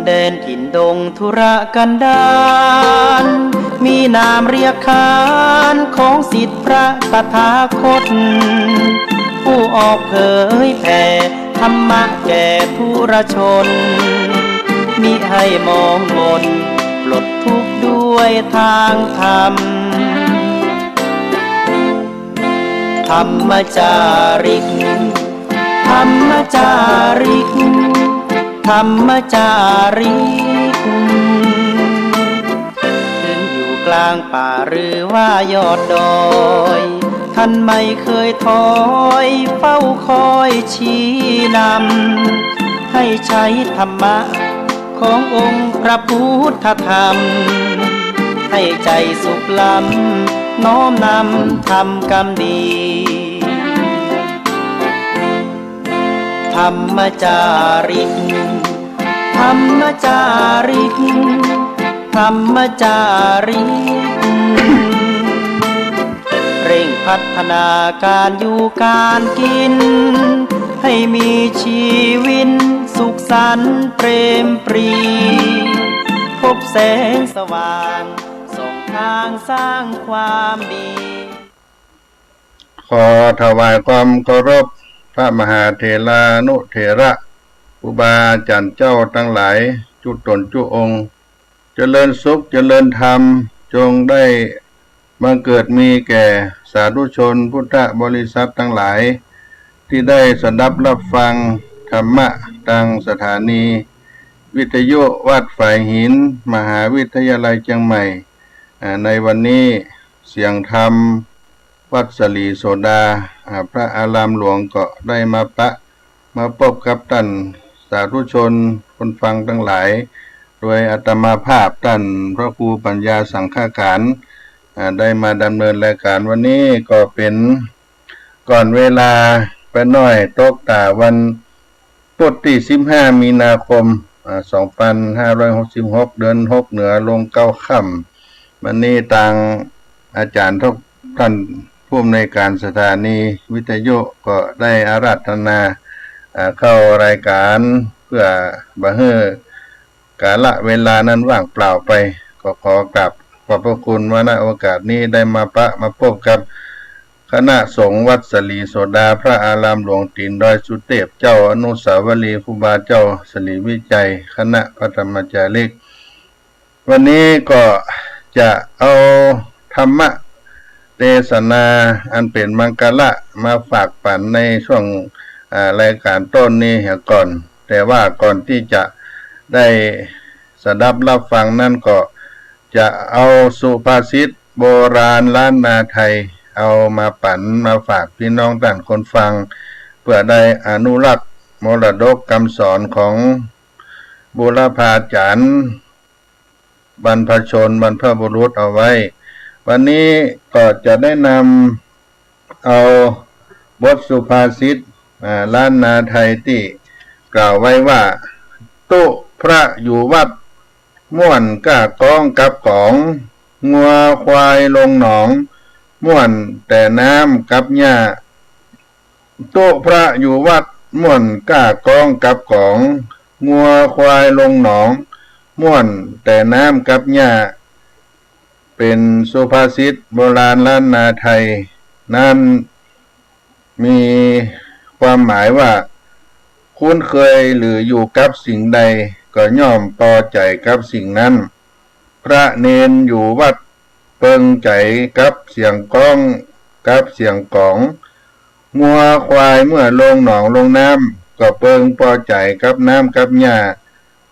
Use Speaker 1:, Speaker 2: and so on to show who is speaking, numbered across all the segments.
Speaker 1: แดนถิ่นดงธุรกันดารมีนามเรียกขานของศิษย์พระตถาคตผู้ออกเผยแผ่ธรรมะแก่ผู้รชนมิให้มองมนปลดทุกข์ด้วยทางธรรมธรรมจาริกธรรมจาริกธรรมจาริกถึงอยู่กลางป่าหรือว่ายอดดอยท่านไม่เคยถอยเฝ้าคอยชี้นำให้ใช้ธรรมะขององค์พระพุทธธรรมให้ใจสุขล้ำน้อมนำทำกรรมดีธรรมจาริกธรรมจาริกธรรมจาริกเร่งพัฒนาการอยู่การกินให้มีชีวิตสุขสันต์เปรมปรีพบแสงสว่างส่องทางสร้างความดี
Speaker 2: ขอถวายความเคารพพระมหาเถรานุเถระครูบาอาจารย์เจ้าทั้งหลายจุตนจุองค์เจริญสุขเจริญธรรมจงได้บังเกิดมีแก่สาธุชนพุทธบริษัททั้งหลายที่ได้สดับรับฟังธรรมะทางสถานีวิทยุวัดฝ่ายหินมหาวิทยาลัยเชียงใหม่ในวันนี้เสียงธรรมวัดสลีโสดาพระอารามหลวงก็ได้มาพบกับท่านสาธุชนคนฟังทั้งหลายโดยอาตมาภาพท่านพระครูปัญญาสังฆการได้มาดำเนินรายการวันนี้ก็เป็นก่อนเวลาไปหน่อยตกตาวันพุธที่15มีนาคม2566เดือน6เหนือลง9ค่ำวันนี้ทางอาจารย์ทุกท่านผู้อำนวยการสถานีวิทยุก็ได้อาราธนาเข้ารายการเพื่อบ่ให้กาลเวลานั้นว่างเปล่าไปก็ขอกราบขอบพระคุณว่าณโอกาสนี้ได้มาพบกับคณะสงฆ์วัดสลีโสดาพระอารามหลวงตีนดอยสุเทพเจ้าอนุสาวรีย์ครูบาเจ้าสลีวิจัยคณะพระธรรมจาริกวันนี้ก็จะเอาธรรมะเทศนาอันเป็นมังกละมาฝากปันในช่วงรายการต้นนี้ก่อนแต่ว่าก่อนที่จะได้สดับรับฟังนั่นก็จะเอาสุภาษิตโบราณล้านนาไทยเอามาปั่นมาฝากพี่น้องท่านคนฟังเพื่อได้อนุรักษ์มรดกคำสอนของบุรพาจารย์บรรพชนบรรพบุรุษเอาไว้วันนี้ก็จะได้นำเอาบทสุภาษิตล้านนาไทยที่กล่าวไว้ว่าตุพระอยู่วัด ม่วนก้ากองกับของงัวควายลงหนองม่วนแต่น้ำกับหญ้าโต๊ะพระอยู่วัดม่วนก้ากองกับของงัวควายลงหนองม่วนแต่น้ำกับหญ้าเป็นสุภาษิตโบราณล้านนาไทยนั้นมีความหมายว่าคุ้นเคยหรืออยู่กับสิ่งใดก็ย่อมพอใจกับสิ่งนั้นพระเนนอยู่วัดเปิงใจกับเสียงก้องกับเสียงกองงัวควายเมื่อลงหนองลงน้ำก็เปิงพอใจกับน้ำกับหญ้า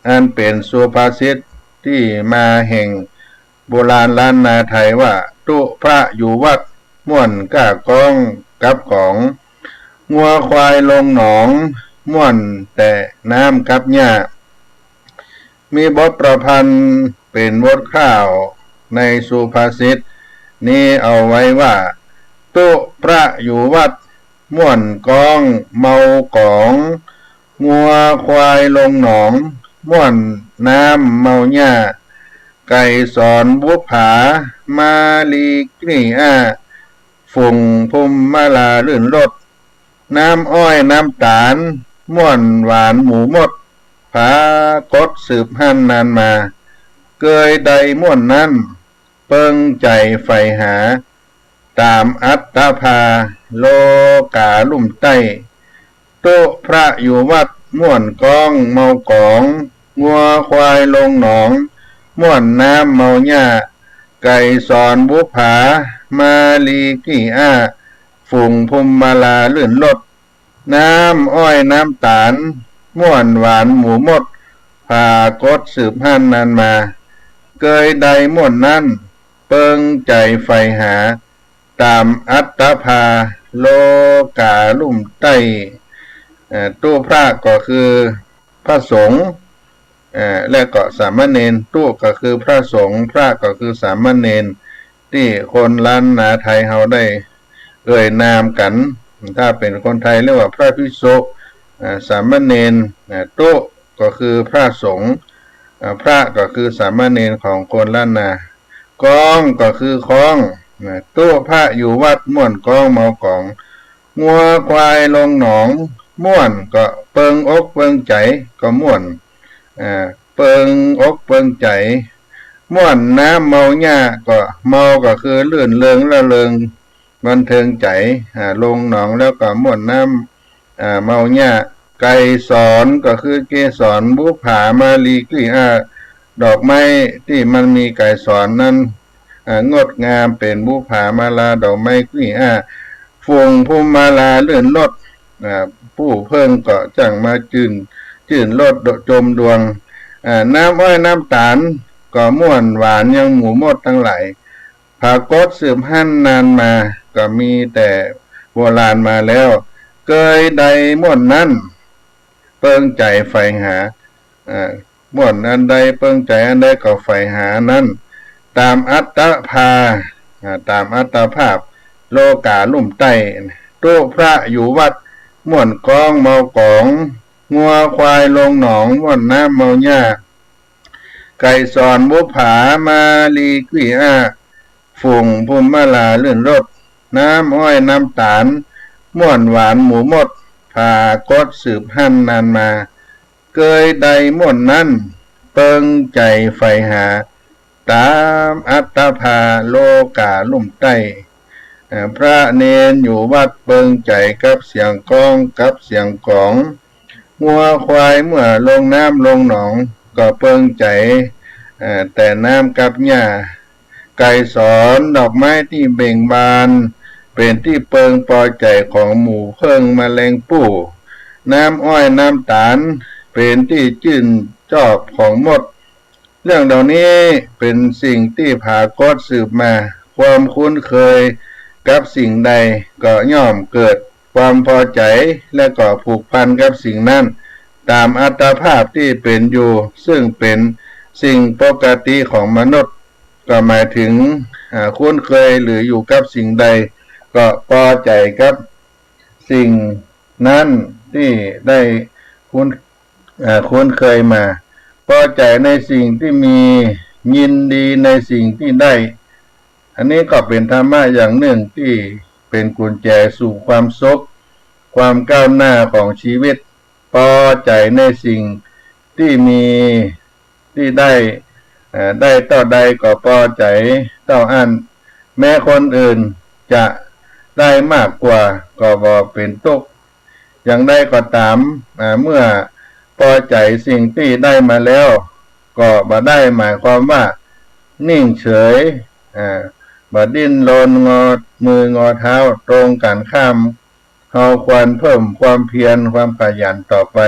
Speaker 2: อันเป็นสุภาษิตที่มาแห่งโบราณล้านนาไทยว่าตุพระอยู่วัดม่วนก้ากองกับของงัวควายลงหนองม่วนแต่น้ำกับหญ้ามีบทประพันธ์เป็นบทข้าวในสุภาษิตนี้เอาไว้ว่าตุพระอยู่วัดม่วนกองเมากองงัวควายลงหนองม่วนน้ำเมาหญ้าไก่สอนบุผามาลีกนี่ฝุ่งพุ่มมาลาลื่นรถน้ำอ้อยน้ำตาลม่วนหวานหมูมดผากดสืบหันนานมาเกยใดม่วนนั้นเปิงใจใฝ่หาตามอัตตภาโลกาลุ่มใต้โต๊ะพระอยู่วัดม่วนกองเมากองงัวควายลงหนองม่วนน้ำเมาหญ้าไก่สอนบุผามาลีกี่ฝุ่งพุ่มมาลาลื่นรถน้ำอ้อยน้ำตาลม่วนหวานหมูมดพากดสืบหันนานมาเกยใดม่วนนั้นเปิงใจใฝ่หาตามอัตตภาโลกาลุ่มใต้ตู้พระก็คือพระสงฆ์และก็สามเณรตู้ก็คือพระสงฆ์พระก็คือสามเณรที่คนล้านนาไทยเฮาได้เอ่ยนามกันถ้าเป็นคนไทยเรียกว่าพระภิกษุสามเณรตู้ก็คือพระสงฆ์พระก็คือสามเณรของคนล้านนากองก็คือของตู้พระอยู่วัดม่วนกองเมากองงัวควายลงหนองม่วนก็เปิงอกเปิงใจก็ม่วนเปิงอกเปิงใจม่วนน้ำเมาหญ้าก็เมาก็คือลื่นเริงละเริงบันเทิงใจลงหนองแล้วก็ม่วนน้ำเมาหญ้าไก่สอนก็คือเกสรบุผามาลีกลี่ดอกไม้ที่มันมีไก่สอนนั้นงดงามเป็นบุผามาลาดอกไม้กลี่ฝุ่งพุ่มมาลาเลื่อนรถผู้เพิ่งก็จังมาจื่นรถจมดวงน้ำอ้อยน้ำตาลก็ม่วนหวานยังหมูมดทั้งหลายผากดสืบหันนานมาก็มีแต่โบราณมาแล้วเกยใดม่วนนั้นเปิงใจใฝ่หาม่วนอันใดเปิงใจอันใดก็ใฝ่หานั้นตามอัตตภาตามอัตภาพโลกาลุ่มใต้ตู้พระอยู่วัดม่วนกองเมากองงัวควายลงหนองม่วนน้ำเมาหญ้าไก่สอนบุผามาลีกลี่ฝุ่งพุ่มมาลาลื่นรถน้ำอ้อยน้ำตาลม่วนหวานหมูมดพากดสืบหันนานมาเกยใดม่วนนั้นเปิงใจใฝ่หาตามอัตตภาโลกาลุ่มใต้พระเนนอยู่วัดเปิงใจกับเสียงก้องกับเสียงกองงัวควายเมื่อลงน้ำลงหนองก็เปิงใจแต่น้ำกับหญ้าไก่สอนดอกไม้ที่เบ่งบานเป็นที่เปิงพอใจของหมู่เพิ่งแมลงปู่น้ำอ้อยน้ำตาลเป็นที่จื่นจอบของมดเรื่องเหล่านี้เป็นสิ่งที่ผากดสืบมาความคุ้นเคยกับสิ่งใดก็ย่อมเกิดความพอใจและก็ผูกพันกับสิ่งนั้นตามอัตภาพที่เป็นอยู่ซึ่งเป็นสิ่งปกติของมนุษย์ก็หมายถึงคุ้นเคยหรืออยู่กับสิ่งใดก็พอใจกับสิ่งนั้นที่ได้คุ้นเคยมา พอใจในสิ่งที่มียินดีในสิ่งที่ได้ อันนี้ก็เป็นธรรมะอย่างหนึ่งที่เป็นกุญแจสู่ความสุขความก้าวหน้าของชีวิตพอใจในสิ่งที่มีที่ได้ต่อใดก็พอใจต่ออันแม้คนอื่นจะได้มากกว่าก็บ่เป็นทุกข์อย่างใดก็ตามเมื่อพอใจสิ่งที่ได้มาแล้วก็บ่ได้หมายความว่านิ่งเฉยบ่ดิ้นรนงอมืองอเท้าตรงกันข้ามเราควรเพิ่มความเพียรความขยันต่อไป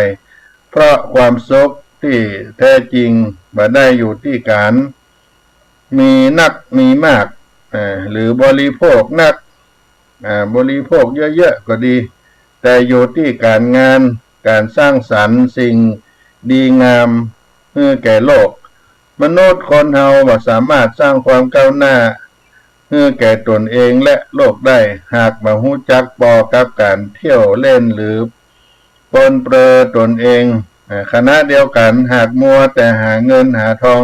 Speaker 2: เพราะความสุขที่แท้จริงบ่ได้อยู่ที่การมีนักมีมากหรือบริโภคนักบริโภคเยอะๆก็ดีแต่อยู่ที่การงานการสร้างสรรค์สิ่งดีงามเพื่อแก่โลกมนุษย์คนเฮาบ่สามารถสร้างความก้าวหน้าเพื่อแก่ตนเองและโลกได้หากบ่ฮู้จักพอกับการเที่ยวเล่นหรือปนเปื้อตนเองขณะเดียวกันหากมัวแต่หาเงินหาทอง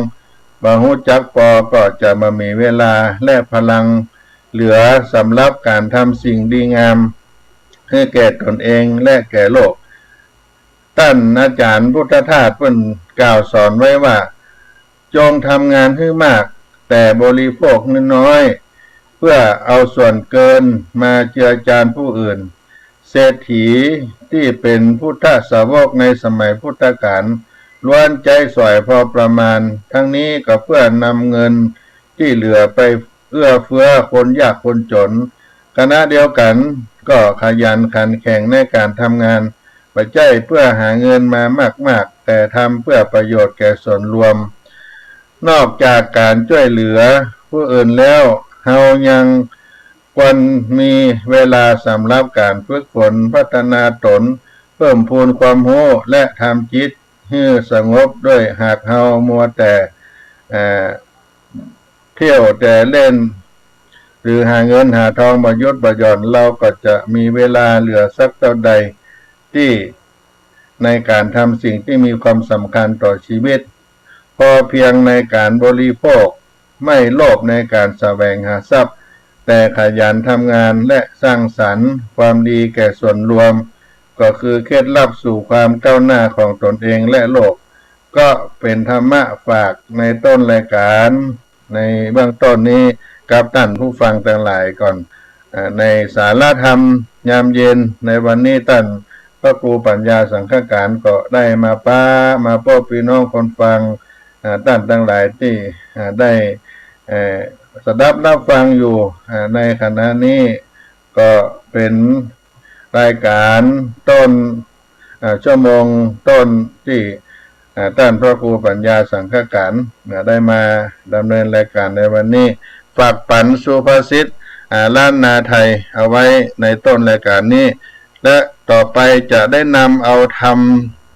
Speaker 2: บ่ฮู้จักพอก็จะมามีเวลาและพลังเหลือสำหรับการทำสิ่งดีงามให้แก่ตนเองและแก่โลกท่านอาจารย์พุทธทาสเพิ่นกล่าวสอนไว้ว่าจงทำงานให้มากแต่บริโภคน้อยๆเพื่อเอาส่วนเกินมาเจือจานผู้อื่นเศรษฐีที่เป็นพุทธสาวกในสมัยพุทธกาลล้วนใจสอยพอประมาณทั้งนี้ก็เพื่อนำเงินที่เหลือไปเอื้อเฟื้อคนยากคนจนขณะเดียวกันก็ขยันขันแข็งในการทำงานไม่ใช่เพื่อหาเงินมามากๆแต่ทำเพื่อประโยชน์แก่ส่วนรวมนอกจากการช่วยเหลือผู้อื่นแล้วเฮายังควรมีเวลาสำหรับการฝึกฝนพัฒนาตนเพิ่มพูนความรู้และทำจิตให้สงบด้วยหากเฮามัวแต่เที่ยวแต่เล่นหรือหาเงินหาทองมายุดประหย่อนเราก็จะมีเวลาเหลือสักเท่าใดที่ในการทำสิ่งที่มีความสำคัญต่อชีวิตพอเพียงในการบริโภคไม่โลภในการแสวงหาทรัพย์แต่ขยันทำงานและสร้างสรรค์ความดีแก่ส่วนรวมก็คือเคล็ดลับสู่ความก้าวหน้าของตนเองและโลกก็เป็นธรรมะฝากในต้นรายการในเบื้องต้นนี้กับท่านผู้ฟังทั้งหลายก่อนในสาระธรรมยามเย็นในวันนี้ท่านพระครูปัญญาสังฆการก็ได้มาพบพี่น้องคนฟังท่านทั้งหลายที่ได้สดับรับฟังอยู่ในขณะนี้ก็เป็นรายการต้นชั่วโมงต้นที่ท่านพระครูปัญญาสังฆการได้มาดำเนินรายการในวันนี้ฝากปันสุภาษิตล้านนาไทยเอาไว้ในต้นรายการนี้และต่อไปจะได้นำเอาธรรม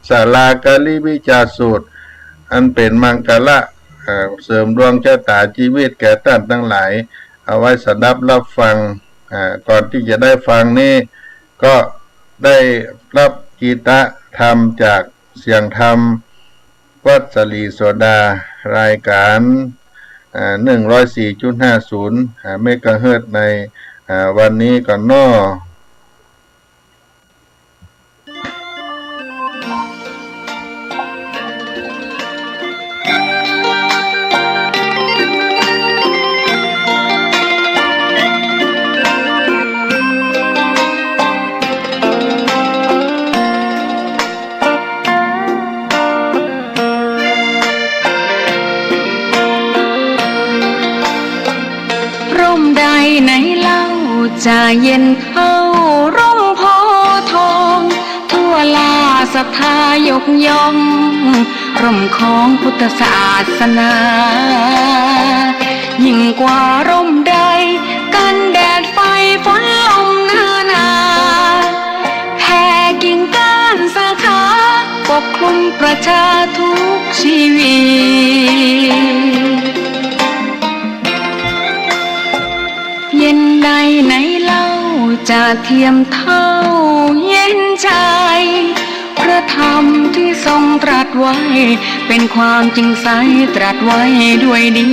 Speaker 2: ศาลากาลิวิจารสูตรอันเป็นมังกละเสริมดวงชะตาชีวิตแก่ท่านทั้งหลายเอาไว้สดับรับฟังก่อนที่จะได้ฟังนี้ก็ได้รับกีตะธรรมจากเสียงธรรมวัดสลีโสดารายการ104.50 เมกะเฮิรตซ์ในวันนี้ก่อนน้อ
Speaker 3: ไหนเล่าจะเย็นเท่าร่มโพธิ์ทองทั่วลาศรัทธายกย่องร่มของพุทธศาสนายิ่งกว่าร่มใดกันแดดไฟฝนลมหน้าหนาแผ่กิ่งก้านสาขาปกคลุมประชาทุกชีวิตเย็นใดไหนเล่าจะเทียมเท่าเย็นใจพระธรรมที่ทรงตรัสไว้เป็น เป็นความจริงใสตรัสไว้ด้วยดี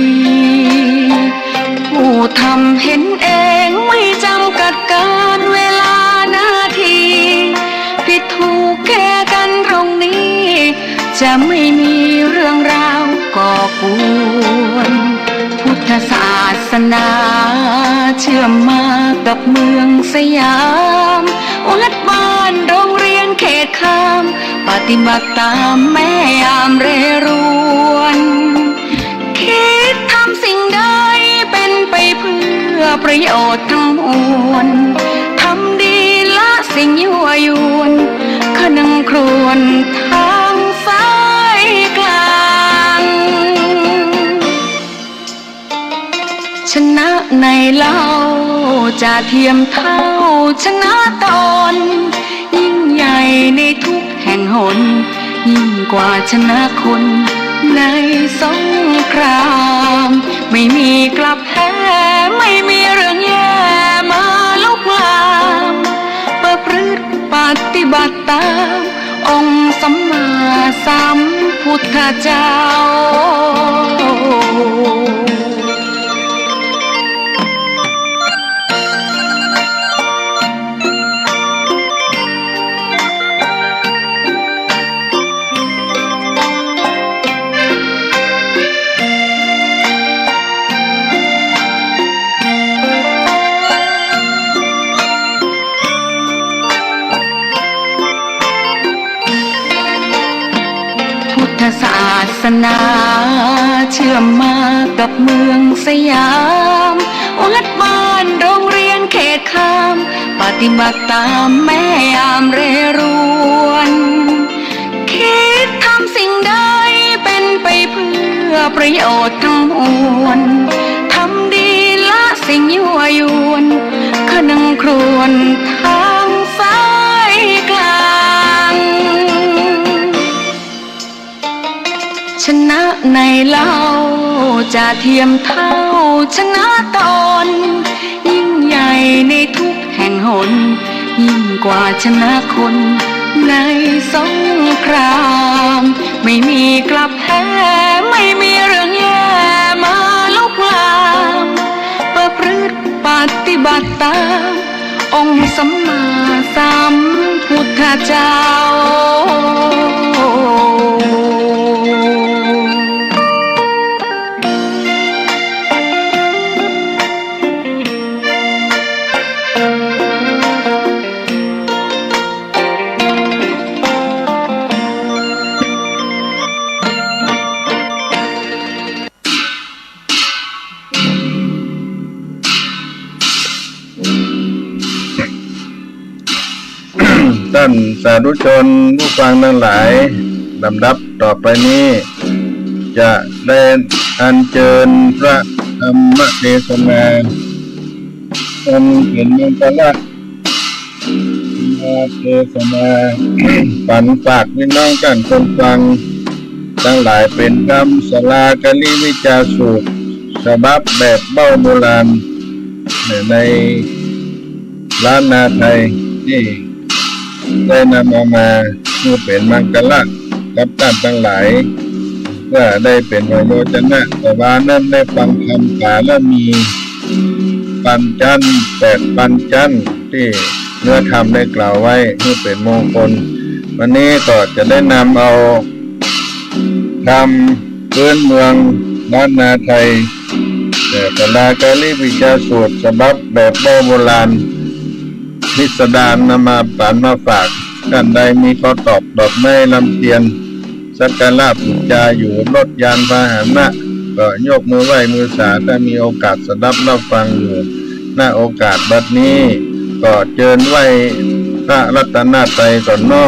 Speaker 3: ผู้ทำเห็นเองไม่จำกัดการเวลานาทีผิดถูกแก้กันตรงนี้จะไม่มีเรื่องราวก่อกวนพุทธศาสนาเชื่อมมากับเมืองสยามวัดบ้านโรงเรียนเขตข้ามปฏิบัติตามแม่ยามเรรวนคิดทำสิ่งใดเป็นไปเพื่อประโยชน์ทั้งมวลทำดีละสิ่งยั่วยวนขนึงครวญทางสายกลางชนะในเล่าจะเทียมเท่าชนะตนยิ่งใหญ่ในทุกแห่งหนยิ่งกว่าชนะคนในสงครามไม่มีกลับแพ้ไม่มีเรื่องแย่มาลุกลามประพฤติปฏิบัติตามองค์สัมมาสัมพุทธเจ้าศาสนาเชื่อมมากับเมืองสยามวัดบ้านโรงเรียนเขตข้ามปฏิบัติตามแม่ยามเรรวนคิดทำสิ่งใดเป็นไปเพื่อประโยชน์ทั้งมวลทำดีละสิ่งยั่วยวนขนึงครวญทางสายกลางชนะในเล่าจะเทียมเท่าชนะตนยิ่งใหญ่ในทุกแห่งหนยิ่งกว่าชนะคนในสงครามไม่มีกลับแพ้ไม่มีเรื่องแย่มาลุกลามประพฤติปฏิบัติตามองค์สัมมาสัมพุทธเจ้า
Speaker 2: ท่านสาธุชนผู้ฟังทั้งหลายลำดับต่อไปนี้จะได้อัญเชิญพระธรรมเทศนาท่านเขียนมังกรเทศนาปันฝากพี่น้องกันคนฟังทั้งหลายเป็นคำสลากลิวิจาสูตรฉบับแบบเบ้าโบราณในล้านนาไทยที่ได้นำมาเพื่อเป็นมังกรกับท่านทั้งหลายเพื่อได้เป็นประโยชนะแต่ว่านั้นได้ฟังคำกาและมีปัญจัน8ปัญจันที่เนื้อธรรมได้กล่าวไว้เพื่อเป็นมงคลวันนี้ก็จะได้นำเอาคำพื้นเมืองล้านนาไทยสลากลิวิจาสูตรฉบับแบบโบราณพิสดารนำมาปันมาฝากท่านใดมีข้อตอบดอกไม้ลำเทียนสักการะบูชาอยู่รถยานพาหนะก็ยกมือไหว้มือสาถ้ามีโอกาสสดับรับฟังอยู่หน้าโอกาสบัดนี้ก็เชิญไหว้พระรัตนตรัยก่อนน้อ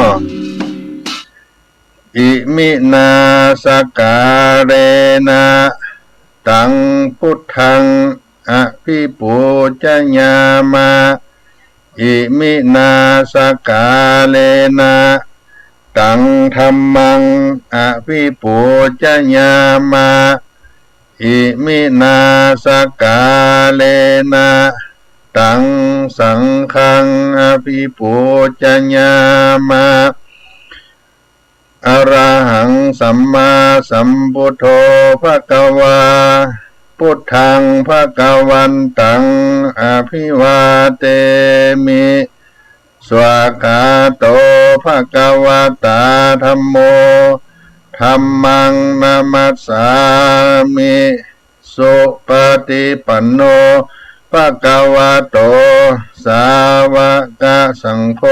Speaker 2: อิมินาสการเรนะตังพุทธังอภิปูชญามะอิมินาสกาเลนะตังธัมมังอภิปูชญามะอิมินาสกาเลนะตังสังฆังอภิปูชญามะ อะระหังสัมมาสัมพุทโธภะคะวาพุทธังภะคะวันตังอภิวาเทมิสวากขาโตภะคะวะตาธัมโมธัมมังนามัสสามิสุปฏิปันโนภะคะวะโตสาวกสังโฆ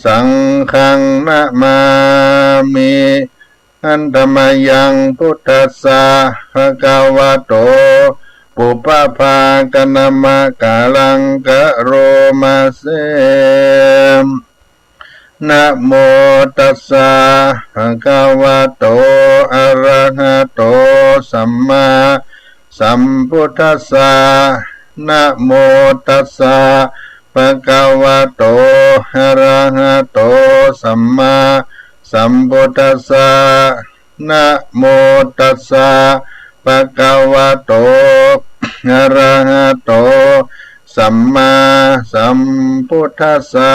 Speaker 2: สังฆังนะมามิอันธรรมยังพุทธัสสะภะคะวะโตปุพพากนัมมะกาลังกะโรมาเสนะโมตัสสะภะคะวะโตอะระหะโตสัมมาสัมพุทธัสสะนะโมตัสสะภะคะวะโตอะระหะโตสัมมาสัมพุทธัสสะนะโมตัสสะภะคะวะโตอะระหะโตสัมมาสัมพุทธัสสะ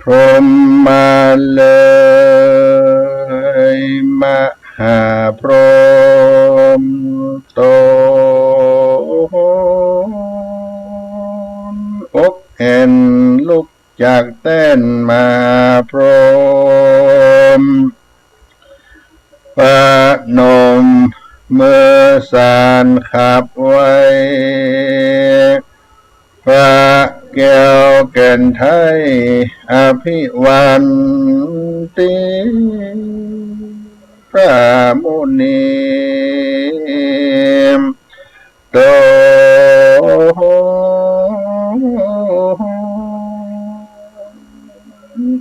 Speaker 2: พรหมาเลยมหาพรหมโตอกเห็นลุกจากเต้นมาพรหมพระนมเมื่อสารขับไว้พระแก้วแก่นไทยอภิวันติพระมุนีโต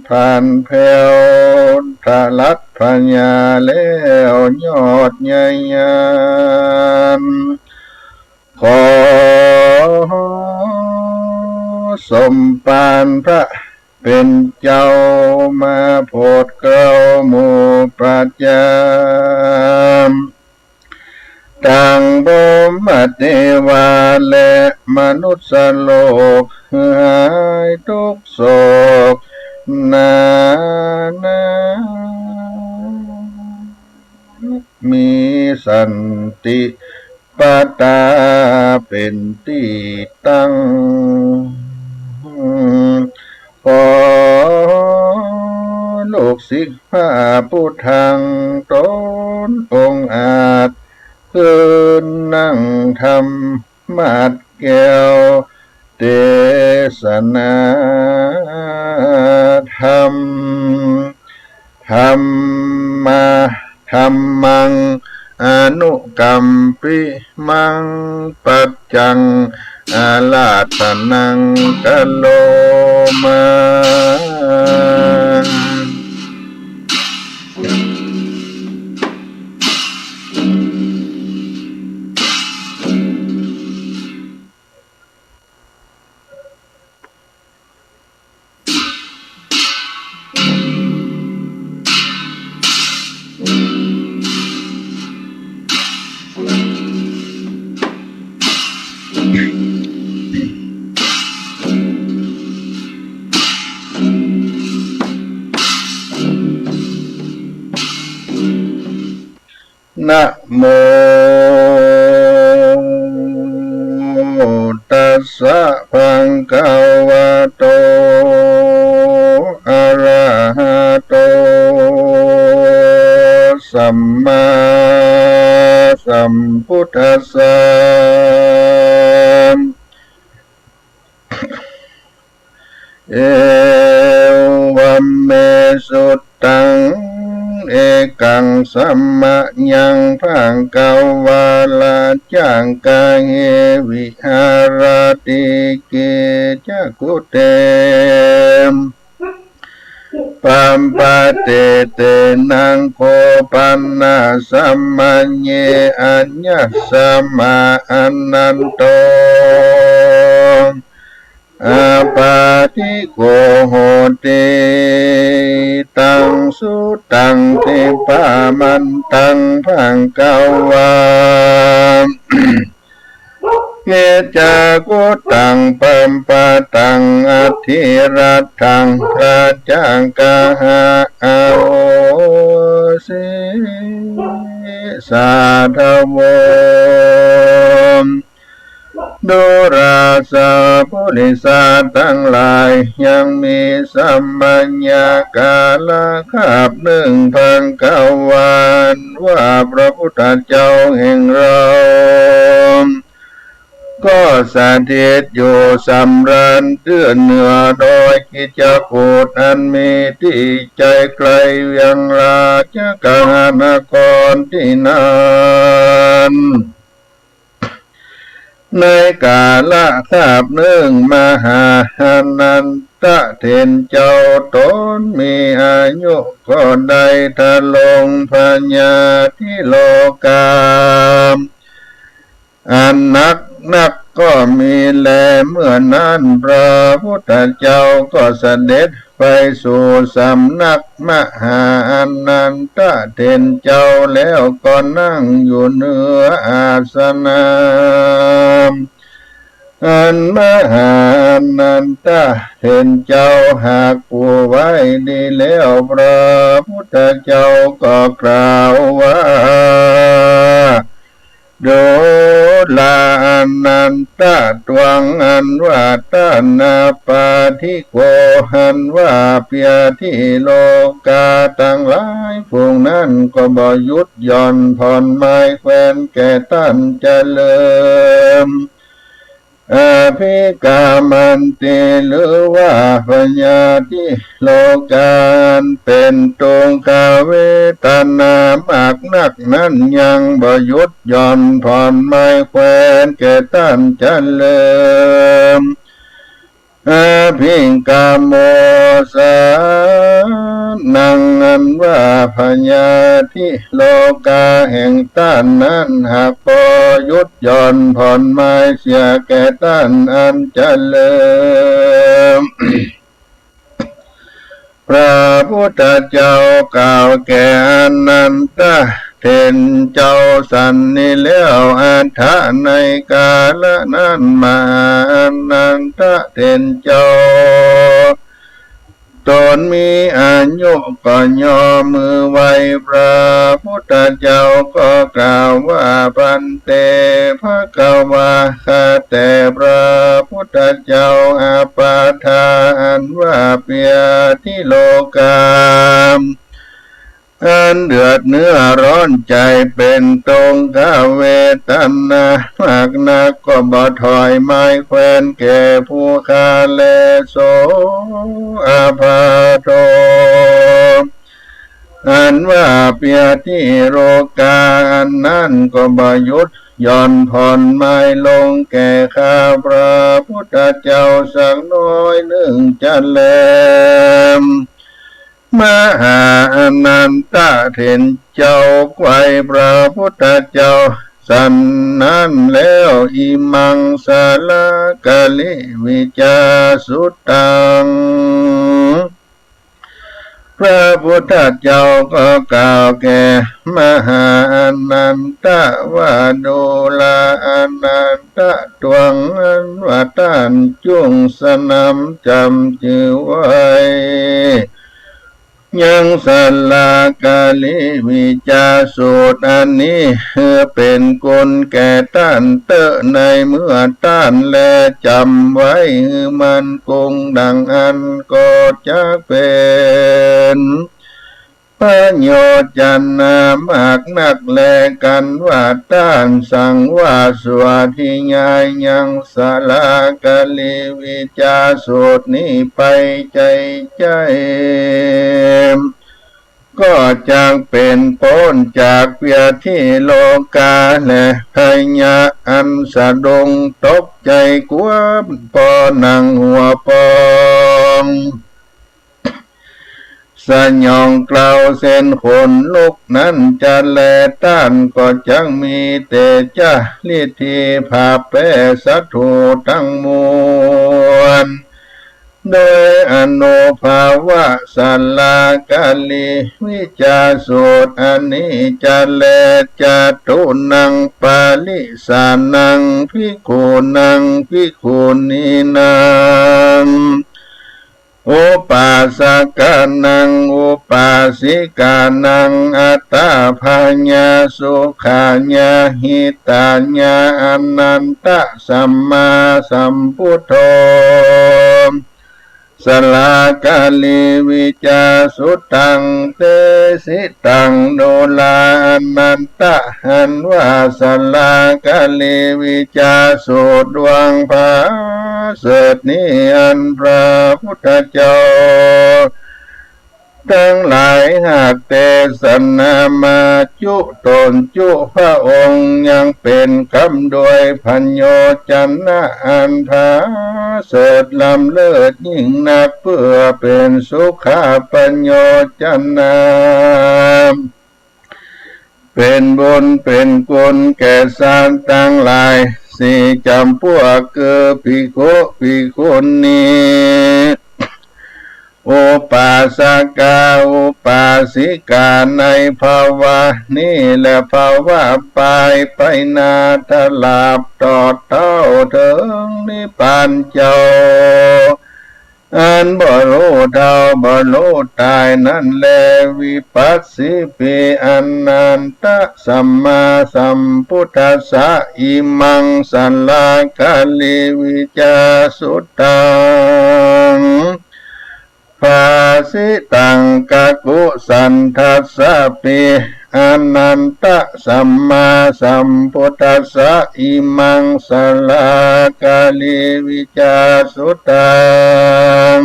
Speaker 2: ผ่านแผ่วทะลักพญาแล้วยอดใหญ่ยานขอสมปานพระเป็นเจ้ามาโพดเกล้าหมู่ประจามต่างบ่มเทวาและมนุษย์โลกหายทุกโศกนามีสันติปตาเป็นที่ตั้งขอลูกศิษย์พระพุทธังตนองค์อาจคืนนั่งธรรมาสแก้วเทศนาธรรมธรรมาธรรมังอนุกัมปิมังปัจจังอาลาตนังกะโลมานะโมตัสสะภะคะวะโตอะระหะโตสัมมาสัมพุทธัสสะเอวัมเมสุตตังเอกังสัมมะยังภังกวาลาจังกาเฮวิหารติเกจักขุเตม ปัมปะเตเตนังโคปันนาสัมมัญเยอัญญสัมมาอันนันโตอาปาติโกโหติตังสุตังเทปามันตังพังกาวาเกจากุตังปัมปะตังอธิรัตถังพระจังกะหะอาโอสิสาธโวดูราสาปุริสาทั้งหลายยังมีสัมมัญญากาละคาบหนึ่งพันเก้าวันว่าพระพุทธเจ้าแห่งเราก็สถิตอยู่สำราญเตื้อเหนือโดยกิจกูฏอันมีที่ใจไกลเวียงราชกานครที่นั้นในกาละคาบหนึ่งมหานันตะเทนเจ้าตนมีอายุก็ได้ทะลงพัญญาที่โลกามอันนักก็มีแลเมื่อนั้นพระพุทธเจ้าก็เสด็จไปสู่สำนักมหาอนันตเทนเจ้าแล้วก็นั่งอยู่เหนืออาสนะอันมหาอนันตเทนเจ้าหากผู้ไว้ดีแล้วพระพุทธเจ้าก็กล่าวว่าโดลาอนันตะตวงอันว่าตานาปาทิโกหันว่าเปียที่โลกาทั้งหลายพวกนั้นก็บ่หยุดย่อนผ่อนไม้แควนแก่ท่านเจริญอภิกามันติหรือว่าปัญญาที่โลกานเป็นตรงกาเวตนามากนักนั้นยังบ่หยุดย่อนผ่อนไม้แควนแก่ท่านเจริญอภิกาโมสานังอันว่าปัญญาที่โลกาแห่งท่านนั้นหากพอหยุดย่อนผ่อนไม้เสียแก่ท่านอันเจริญ พระพุทธเจ้ากล่าวแก่อนันตเทนเจ้าสันนิแล้วอัฏฐะในกาลนั้นมาอนันตเทนเจ้าตนมีอายุก็ย่อมือไหวพระพุทธเจ้าก็กล่าวว่าปันเตภะคะวะข้าแต่พระพุทธเจ้าอาปาทานว่าเปียที่โลกามอันเดือดเนื้อร้อนใจเป็นตรงกาเวทนามากนักก็บ่ถอยไม้แควนแก่ผู้คาเลโสอาภาโทอันว่าเปียที่โลกาอันนั้นก็บ่หยุดย่อนผ่อนไม้ลงแก่ข้าพระพุทธเจ้าสักน้อยหนึ่งจะแลมมหาอนันตเถรเจ้าไกวพระพุทธเจ้าสันนั้นแล้วอิมังสาลากะลิวิจาสุตังพระพุทธเจ้าก็กล่าวแก่มหาอนันตว่าดูลาอนันตตวงอันว่าท่านจุงสนำจำชื่อไว้ยังสัลลากาลิวิจาสูตรอันนี้เป็นกุลแก่ท่านเตอในเมื่อท่านแลจำไว้มันคงดังอันก็จะเป็นประโยชน์จันนามากนักแลกันว่าท่านสั่งว่าสวดที่ง่ายยังสลากาลิวิจาสูตรนี้ไปใจก็จังเป็นพ้นจากเปียที่โลกาและพญาอันสะดงตกใจกลัวปอนังหัวปอง สยองกล่าวเส้นขนลุกนั้นจะแลต้านก็จังมีแต่จะลิทีภาพแปสัตถุทั้งมวลโดยอนุภาวะสัลลากาลีวิจาสูตรอันนี้จะแลจะตุนังปาลิสานังภิกขุนังภิกขุนีนังอุปาสกานังอุปาสิกานังอัตตาภาญาสุขาญาหิตาญาอนันตสัมมาสัมพุทโธสลากาลีวิจาสุตังเตสิตังโนลาอนันตะหันว่าสลากาลีวิจาสุดวงพาเสดนี้อันพระพุทธเจ้าทั้งหลายหากแต่สนามาจุตนจุพระองค์ยังเป็นคำโดยพัญโยจันนะอันพาเสดลำเลิศยิ่งนักเพื่อเป็นสุขาปัญโยจันนะเป็นบุญเป็นกุลแก่สารทั้งหลายสี่จำพวกคือภิกขุภิกขุณีอุปาสกาอุปาสิกาในภาวะนี้และภาวะไปนาทลาบต่อเท่าถึงนิพพานเจ้าอันบ่รู้เท่าบ่รู้ตายนั่นแลวิปัสสิปิอนันตสัมมาสัมพุทธัสสะอิมังสัลลากาลิวิจาสุตังภาสิตังกะกุสันทัสสะปิอนันตสัมมาสัมพุทธัสสะอิมังสัลลากาลิวิจาสุตัง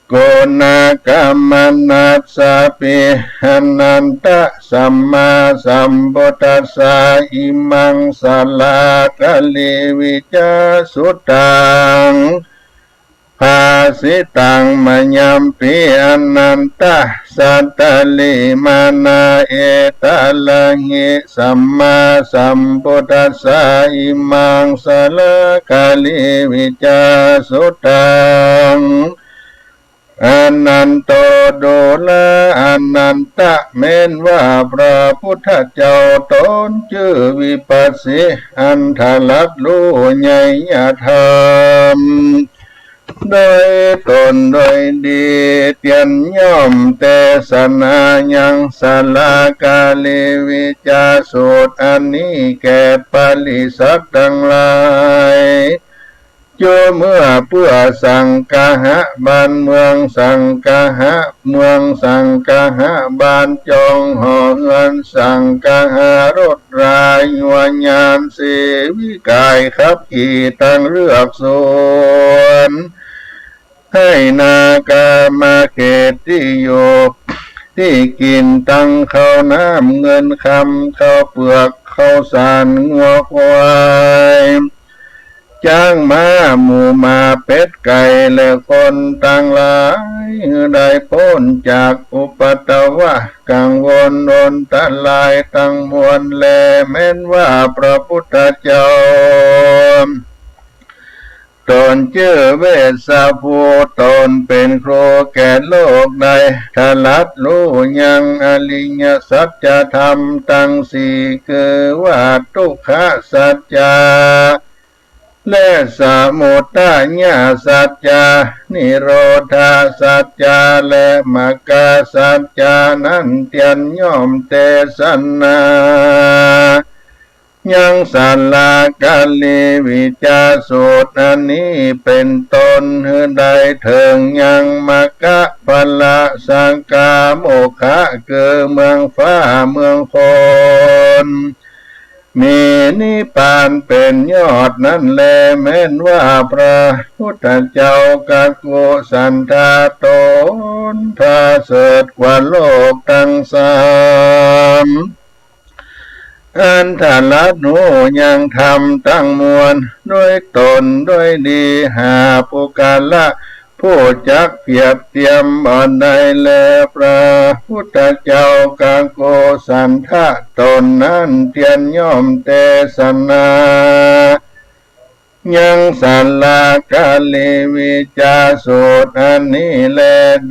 Speaker 2: โกนากรรมนัสสะปิอนันตสัมมาสัมพุทธัสสะอิมังสัลลากาลิวิจาสุตังภาสิตังมยัมปิอนันตสัตตลิมานาเอตละหิสัมมาสัมพุทธัสสะอิมังสัลลากาลิวิจาสุตังอนันโตโดละอนันตะเม้นว่าพระพุทธเจ้าตนชื่อวิปัสสิอันทลัดรู้ใหญ่ธรรมโดยตนโดยดีเตียนย่อมแต่สนายังสลากาลิวิจาสูตรอันนี้แก่ปาลิสัตว์ทั้งหลายโยเมื่อเพื่อสังกะหะบ้านเมืองสังกะหะเมืองสังกะหะบ้านจองหอเงินสังกะหะรถรายวัญญาณเสวิกายขับขี่ตั้งเลือกส่วนให้นากามาเขตที่อยู่ที่กินตั้งข้าวน้ำเงินคำข้าวเปลือกข้าวสารงัวควายจ้างม้าหมูมาเป็ดไก่และคนต่างหลายได้พ้นจากอุปตวะกังวลโดนตะลายตั้งมวลแลแม้นว่าพระพุทธเจ้าตนชื่อเวสสะภูตนเป็นครูแก่โลกใดทลัดรู้ยังอริยสัจธรรมตั้งสี่คือว่าทุกขสัจจาและสมุทัยสัจจานิโรธาสัจจาและมรรคสัจจานั้นเตียนย่อมเตสนายังสัลลากาลิวิจาสูตรอันนี้เป็นตนได้เถิงยังมรรคพละสังกาโมขะคือเมืองฟ้าเมืองคนมีนิพพานเป็นยอดนั้นแลแม้นว่าพระพุทธเจ้ากักโกสันทาตนพระเสริฐกว่าโลกทั้งสามอันทลัดหูยังทำตั้งมวลด้วยตนด้วยดีหาปุกาละ ผู้จักเปรียบเทียมบ่ได้แลพระพุทธเจ้ากังโกสันทะตนนั้นเทียนย่อมเตสนายังสัลลากาลิวิจาสูตรอันนี้แล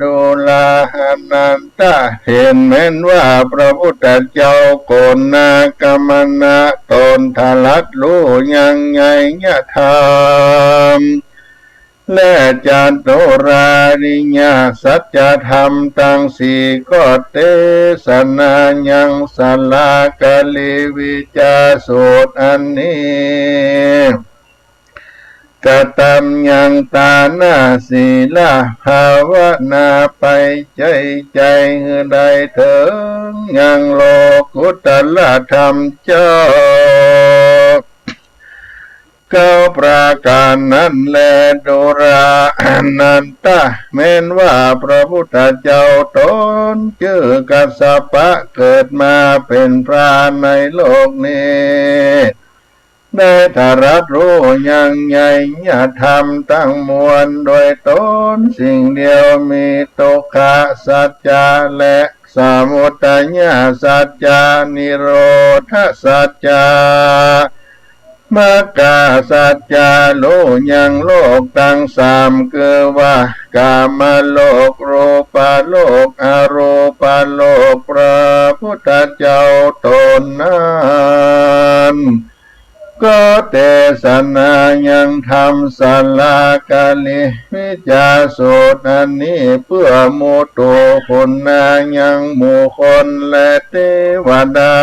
Speaker 2: ดูลาหานันตะเห็นเหมือนว่าพระพุทธเจ้าโกนนากรรมนะตนทลัดรู้ยังไงยะธรรมและจันโตราริญาสัจธรรมตั้งสี่ก็เตสนายังสัลลากาลิวิจาสูตรอันนี้กตัมยังตานาศีลาภาวนาไปใจได้ถึงยังโลกุตละธรรมเจ้าเก้าประการนั้นแลดุรานันตะแม้นว่าพระพุทธเจ้าตนชื่อกัสสปะเกิดมาเป็นพระในโลกนี้ได้ทรัสรู้ยังไงญาธรรมตั้งมวลโดยตนสิ่งเดียวมีทุกขสัจจะและสมุทัยสัจจะนิโรธสัจจะมรรคสัจจะโลยังโลกตั้งสามคือว่ากามโลกรูปโลกอรูปโลกพระพุทธเจ้าตนนั้นก็เตสนายังทำสัลลากาลิวิจาสูตรอันนี้เพื่อโมตุคนนายังหมู่คนและเทวดา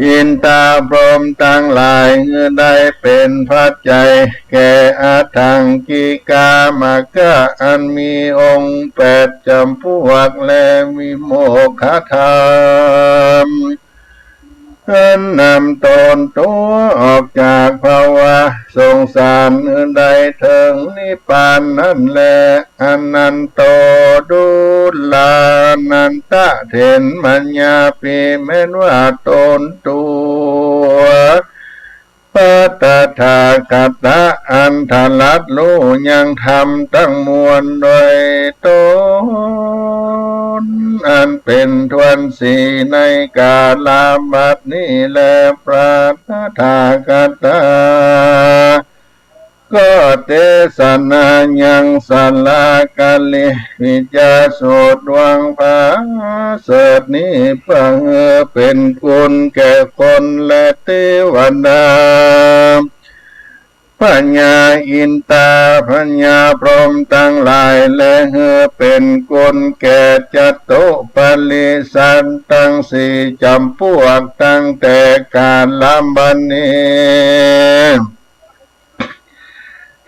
Speaker 2: อินตาพรหมทั้งหลายได้เป็นปัจจัยแก่อัตถังกิกามกะอันมีองค์แปดจำพวกและวิโมกขธรรมอันนำตนตัวออกจากภาวะสงสารใดถึงนิพพานนั่นแลอนันโตดุลานันตะเถนมัญญาปีแม้นว่าตนตัวปัตตถาคตะอันทลัดรู้ยังทำตั้งมวลโดยตนอันเป็นทวนสีในกาลาบัดนี้แลพระตถาคตาก็เตสนายังสัลลากาลิวิจาสูตรดวงพระเสดนี้เพื่อเป็นคุณแก่คนและเทวดาปัญญาอินตาปัญญาพรหมทั้งหลายและเป็นคุณแก่จัตตุปลิสันตั้งสี่จำพวกตั้งแต่การลำบันนี้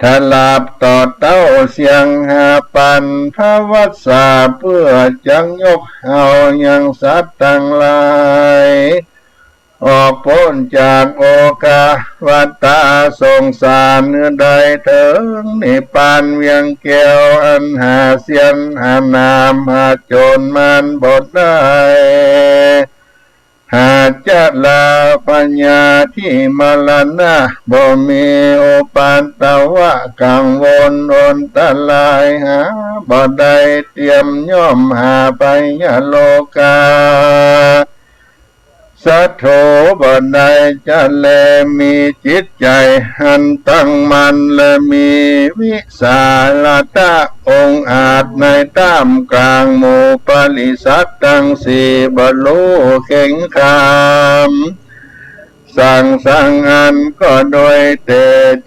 Speaker 2: ถ้าลาบต่อเต้าเสียงหาปันพระวัสสาเพื่อจังยกเอายังสัตว์ทั้งหลายออกพ้นจากโอกาวัฏฏะสงสารใดถึงนิพพานเวียงแก้วอันหาเสียนหานามหาโจรมันบดได้หาจะลาปัญญาที่มรณะบ่มีโอปันตวะกังวลอนตลายหาบ่ได้เตรียมย่อมหาไปยโลกาสัทโธบ่ได้จะแลมีจิตใจหันตั้งมันและมีวิสาลตะองอาจในตามกลางหมู่ปริสัตตั้งสี่บรรลุเข่งคามสั่งอันก็โดยเต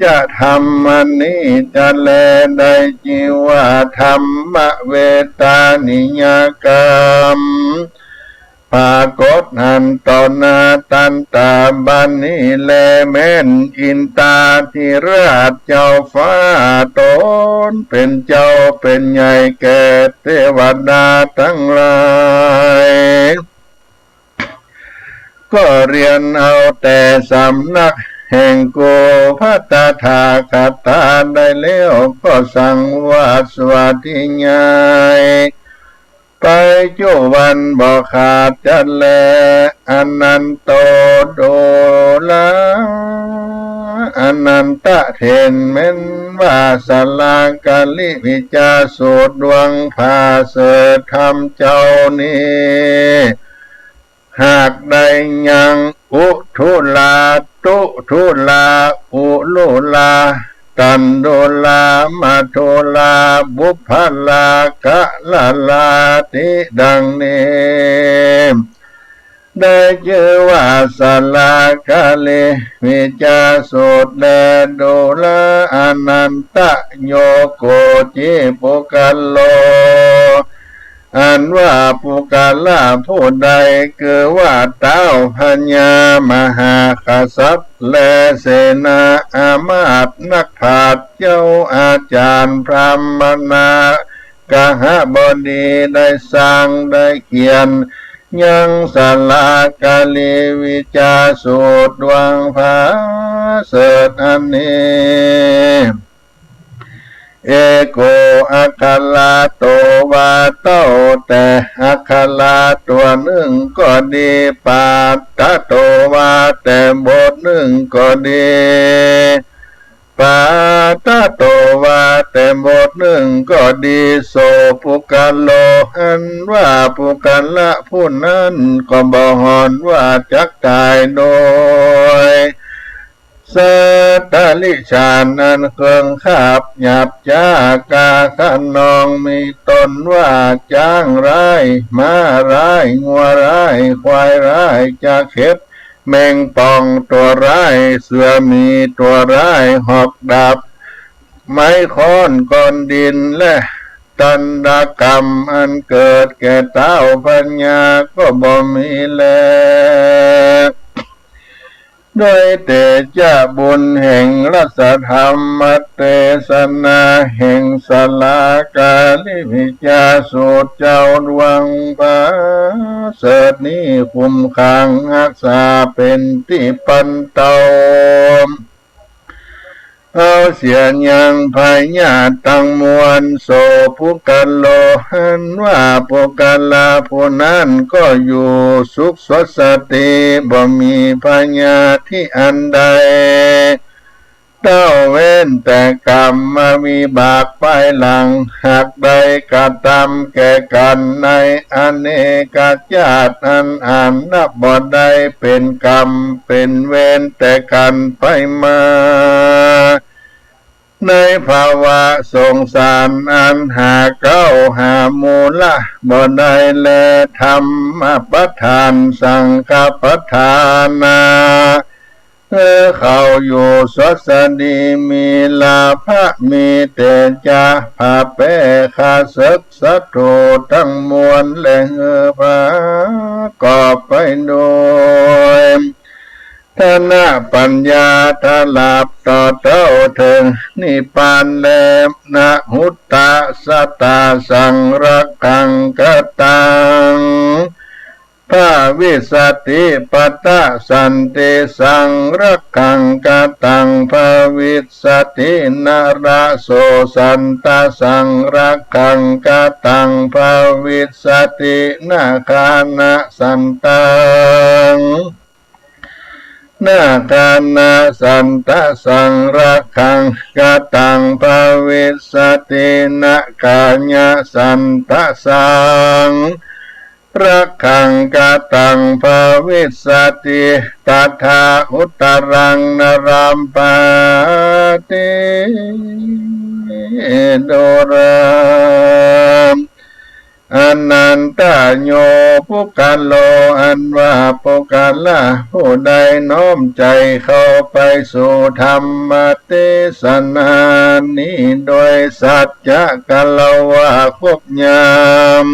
Speaker 2: จะทำมันนี้จะแลได้จิวาธรรมเวตานิยกรรมปรากฏหันต่อหน้าตันตาบันนี้แลแม่นอินตาธิราชเจ้าฟ้าตนเป็นเจ้าเป็นใหญ่แก่เทวดาทั้งหลายก็เรียนเอาแต่สำนักแห่งโกภัตถาคตาได้แล้วก็สั่งว่าสวัสดิญาณ ไปจุวันบ่ขาดจันแลอนันโตโดลาอนันตะเทนเม้นว่าสลากาลิวิจาสูตรดวงภาเสดธรรมเจ้านี้หากได้ยังอุทุลาตุทุลาอุลุลาตันโดลามาโทลาบุพพลากะลาลาติดังนี้ได้ชื่อว่าสลากาเลวิจาสุดแลโดลาอนันตะโยโกจิปุกัลโลอันว่าปุกัลลาผู้ใดคือว่าเต้าพญามหาคสัพและเสนาอามาตย์นักปราชญ์เจ้าอาจารย์พรหมนากหบดีได้สร้างได้เขียนยังสลากาลีวิจาสูตรดวงภาเสดอันนี้เอโกอัคคลาโตวาเต้าแต่อัคคลาตัวหนึ่งก็ดีปาตะโตวาแต่บทหนึ่งก็ดีปาตะโตวาแต่บทหนึ่งก็ดีโสปุกัลโลอันว่าปุกัลละผู้นั้นก็บ่ฮอนว่าจักตายโดยสัตตลิชานันเครื่องขาบหยาบจากาขันนองมีตนว่าจ้างร้ายม้าร้ายงัวร้ายควายร้ายจะเข็บแมงป่องตัวร้ายเสือมีตัวร้ายหอกดาบไม้ค้อนก้อนดินและตันดกรรมอันเกิดแก่เต้าปัญญาก็บ่มีแล้วโดยแต่จะบุญแห่งรัศธรรมเทศนาแห่งสลากาลิวิจาสูตรเจ้าดวงภาเสดนี้คุ้มขังรักษาเป็นที่ปันเตาเอาเสียยังพญาตังมวลโสปุกัลโลหันว่าปุกัลลาผู้นั้นก็อยู่สุขสดสติบ่มีพญาที่อันใดเต้าเว้นแต่กรรมมามีบากไปหลังหากใดกระทำแก่กันในอเนกชาติอันนับบ่ได้เป็นกรรมเป็นเวรแต่กันไปมาในภาวะสงสารอันหาเก้าหามูละบ่ได้แลธรรมประทานสังฆประทานาเขาอยู่สดสดีมีลาภะมีเตจาภาเปคาศึกสัตโตทั้งมวลและพระกอบไปโดยทนาปัญญาทลาบต่อเต้าถึงนิพพานแลมนะหุตตะสตาสังรักขังกตังพระวิสัตติปัตตะสันติสังรักขังกตังพระวิสัตตินาราโสสันตสังรักขังกตังพระวิสัตตินาคานะสันตังนาคานาสันตสังรักขังกตังภวิสตินาคาญาสันตสังรักขังกตังภวิสติตถาอุตรังนรัมปาติโดรามอนันตโยปุกัลโลอันว่าปุกัลละผู้ใดน้อมใจเข้าไปสู่ธรรมเทศนานี้โดยสัจจะกัลวะควบยาม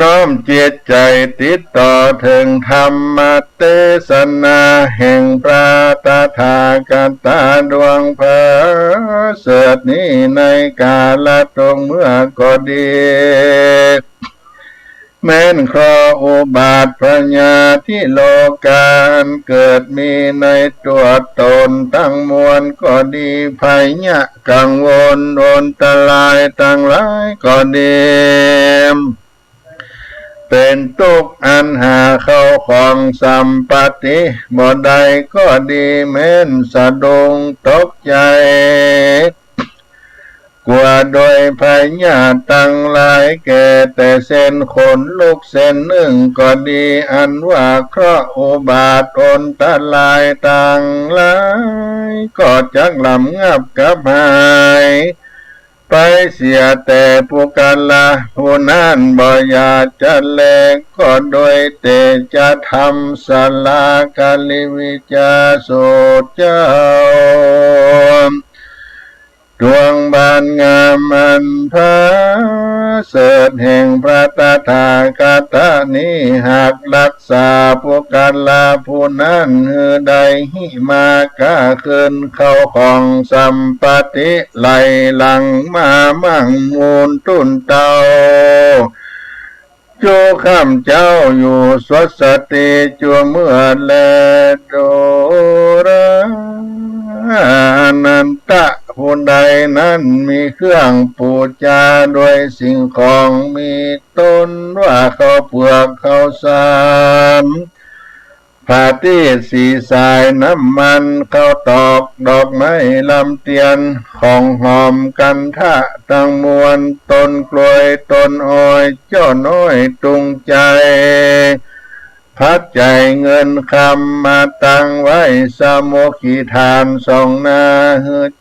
Speaker 2: น้อมจิตใจติดต่อถึงธรรมเทศนาแห่งพระตถาคตดวงพระเสดนี้ในกาลตรงเมื่อก็ดีแม้นครอุบาทปัญญาที่โลกาลเกิดมีในตัวตนตั้งมวลก็ดีภัยยะกังวลโดนตรายตั้งหลายก็ดี เป็นตุกอันหาเข้าของสัมปติบ่ได้ก็ดีแม้นสะดงตกใจกว่าโดยพญาตั้งหลายแก่แต่เส้นขนลูกเส้นหนึ่งก็ดีอันว่าเคราะห์อุบาทอนตะลายต่างหลายก็จักลำงับกับหายไปเสียแต่ผู้กันละผู้นั้นบ่อยากจะแลกก็โดยเตจะทำสลากาลิวิจาโสเจ้าดวงบานงามอันพระเสริฐแห่งพระตถาคตนี้หากรักษาผู้กันลาผู้นั้นหือใดหิมาก้าขึ้นเข้าของสัมปติไหลหลังมามั่งมูลตุนเตาจูข้ามเจ้าอยู่สวดสติจัวเมื่อแลโดระอนันตะผู้ใดนั้นมีเครื่องปูจาโดยสิ่งของมีต้นว่าเขาเปลือกเขาสามผ้าที่สีสายน้ำมันเขาตอกดอกไม้ลำเตียนของหอมกันทะตั้งมวลต้นกล้วยต้นอ้อยเจ้าน้อยตุงใจพัดใจเงินคำมาตั้งไว้สมุขีทานสองนา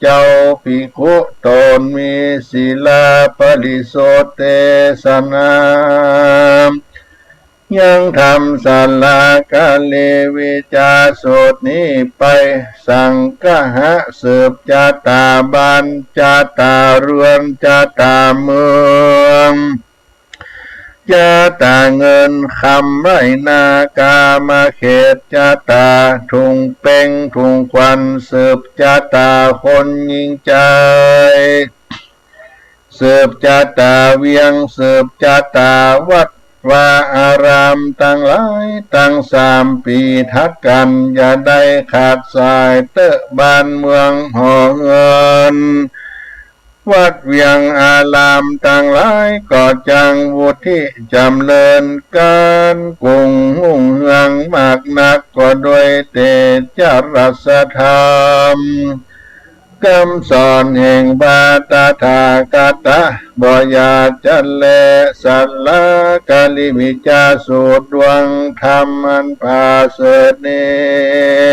Speaker 2: เจ้าภิกขุตนมีศีลาปริโสเตสนายังทำศาลากาเลวิจาโสดนี้ไปสังฆะสืบจาตาบานจาตาเรือนจาตาเมืองจาตาเงินคำไรนากามาเขตจาตาทุงเป่งทุงควันสืบจาตาคนยิ่งใจสืบจาตาเวียงสืบจาตาวัดวาอารามตั้งหลายตั้ง3 ปีทักกันอย่าได้ขาดสายเตอะบ้านเมืองหอเงินวัดเวียงอารามตั้งหลายก็จังวุฒิจำเริญการกุงหุ่งเฮืองมากนักก็โดยเตจรัสธรรมคำสอนแห่งบาตถาคตบ่อยาจันแลสัลลากาลิวิจาสูตรดวงธรรมอันพาเสดนี้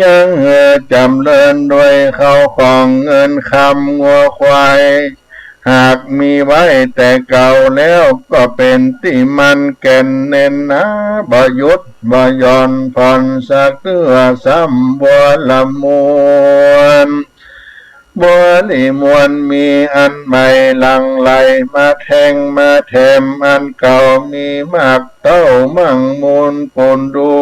Speaker 2: ยังจำเริญโดยเขาของเงินคำงัวควายหากมีไว้แต่เก่าแล้วก็เป็นที่มันแก่นเน้นนะบ่หยุดบ่หย่อนผ่อนสักเตื้อซ้ำบัวละมวนบัวลิมวนมีอันใหม่หลังไหลมาแทงมาแถมอันเก่ามีมากเต้ามั่งมูลปนดู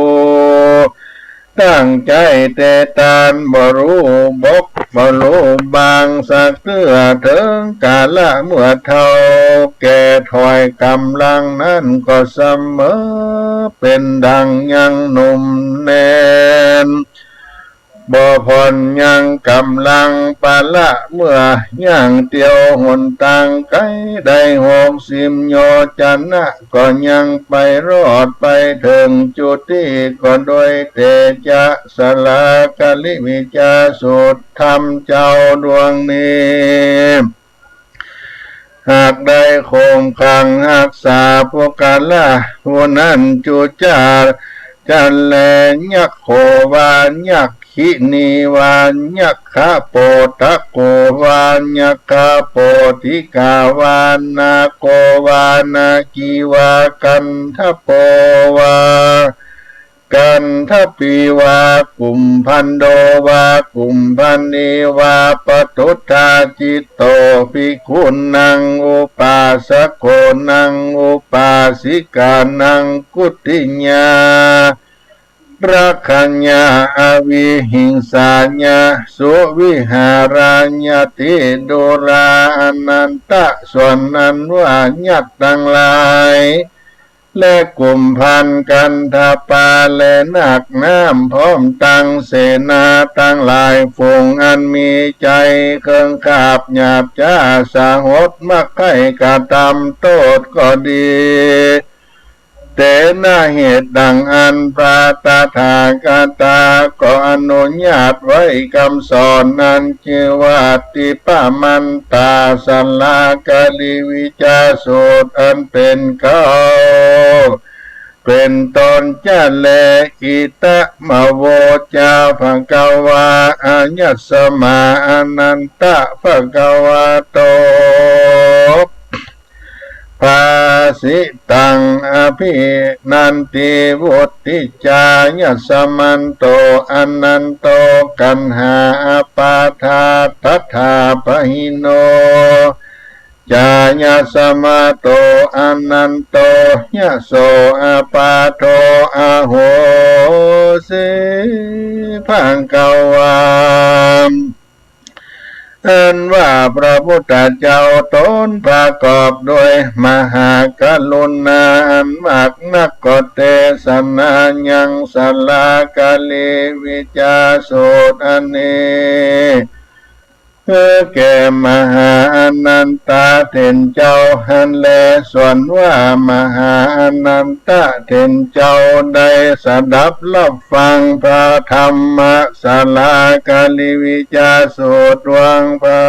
Speaker 2: ตั้งใจแต่ตานบ่รู้บกบ่รู้บางสักเตื้อถึงกาละเมื่อเท่าแก่ถอยกำลังนั้นก็เสมอเป็นดังยังหนุ่มแน่นบ่ผ่อนยังกำลังปะละเมื่อย่างเตียวหนทางไกลได้60 โยจันนะก็ยังไปรอดไปถึงจุดที่ก็โดยเตจะสลากาลิวิจาสูตรธรรมเจ้าดวงนี้หากได้คงคังรักษาพวกกันละผู้นั้นจุจาจันแลยักโควานยักขินีวานยักขะโปตะโกวานยักขะโปติกาวานนาโกวานากีวากันทะโปวากันทะปีวากุมพันโดวากุมพันนีวาปตุตาจิตโตภิกขุนังอุปาสโกนังอุปาสิกานังกุติญญารักขัญญาอวิหิงสาญาสุวิหาราญาติดุราอนันตะส่วนนั้นว่าญัตทั้งหลายและกลุ่มพันกันทาปาและนักน้ำพร้อมตั้งเสนาตั้งหลายฝูงอันมีใจเครื่องขาบหยาบจ้าสาหดมักให้กระทำโทษก็ดี แต่หน้าเหตุดังอันพระตถาคตาก็อนุญาตไว้คำสอนนั้นชื่อว่าติปะมันตาสัลลากาลิวิจาสูตรอันเป็นเขาเป็นตนจะแลอิตะมะโวจาภะคะวาอาญัสสมาอนันตะภะคะวะโตภาสิตังอภินันติวุติจายัสสมันโตอนันโตกันหาปาทาทัฏฐาปหิโนจายาสมาโตอนันโตยะโสอาปาโทอาโหสิภังกวามอันว่าพระพุทธเจ้าตนประกอบด้วยมหากรุณาอันมากนักก็เตสนายังสลากาลิวิจาสูตรอันนี้แก่มหาอนันตาเถนเจ้าหันแลส่วนว่ามหาอนันตาเถนเจ้าได้สดับรับฟังพระธรรมสลากาลิวิจาสูตรวังพระ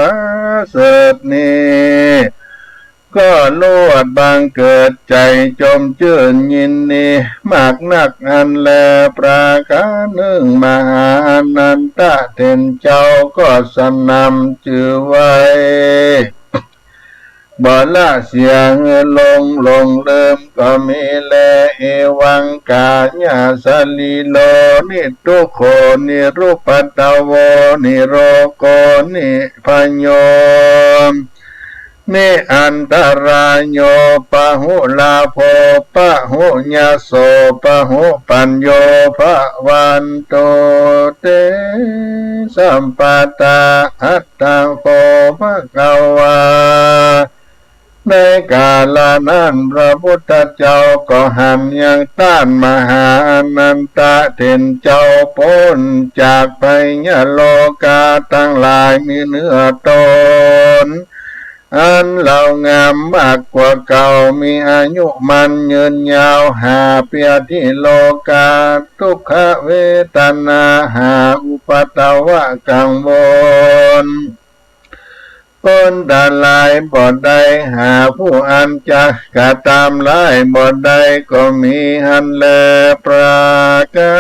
Speaker 2: เสดนี้ก็ลวดบังเกิดใจจมชื่นยินดีมากนักอันแลปราการหนึ่งมหาอนันตเถนเจ้าก็สนำชื่อไว้บ่ละเสียงลงเริ่มก็มีแลเอวังกาญาสลีโลนิทุโคนิรูปตะโวนิโรโกนิพโยนิอันตรายโยปะหุลาโภปะหุญาโสปะหุปัญโยภะวันโตเตสัมปตาอัตตังโภภะคะวาในกาลนั้นพระพุทธเจ้าก็หันยังต้านมหาอนันตเถนเจ้าพ้นจากภัยโลกาทั้งหลายมีเนื้อตนอันเรางามมากกว่าเก่ามีอายุมันยืนยาวหาเปียที่โลกาทุกขเวทนาหาอุปตวะกังวลพ้นด่านลายบ่ได้หาผู้อันจะกะตามลายบ่ได้ก็มีหันแลปรากา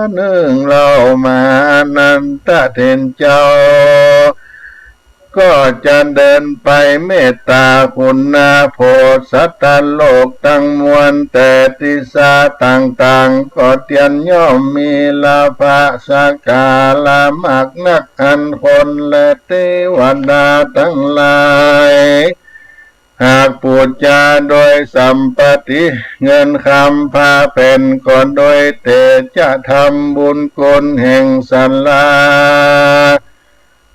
Speaker 2: รหนึ่งเรามานันตเถนเจ้าก็จะเดินไปเมตตาคุณนาโพสัตตโลกตั้งมวลแต่ติสาต่างๆก็เตียนย่อมมีลาภะสักกาลามากนักอันคนและเทวดาทั้งหลายหากปูจาโดยสัมปติเงินคำพาเป็นก่อนโดยเตจะทำบุญกุลแห่งสันลา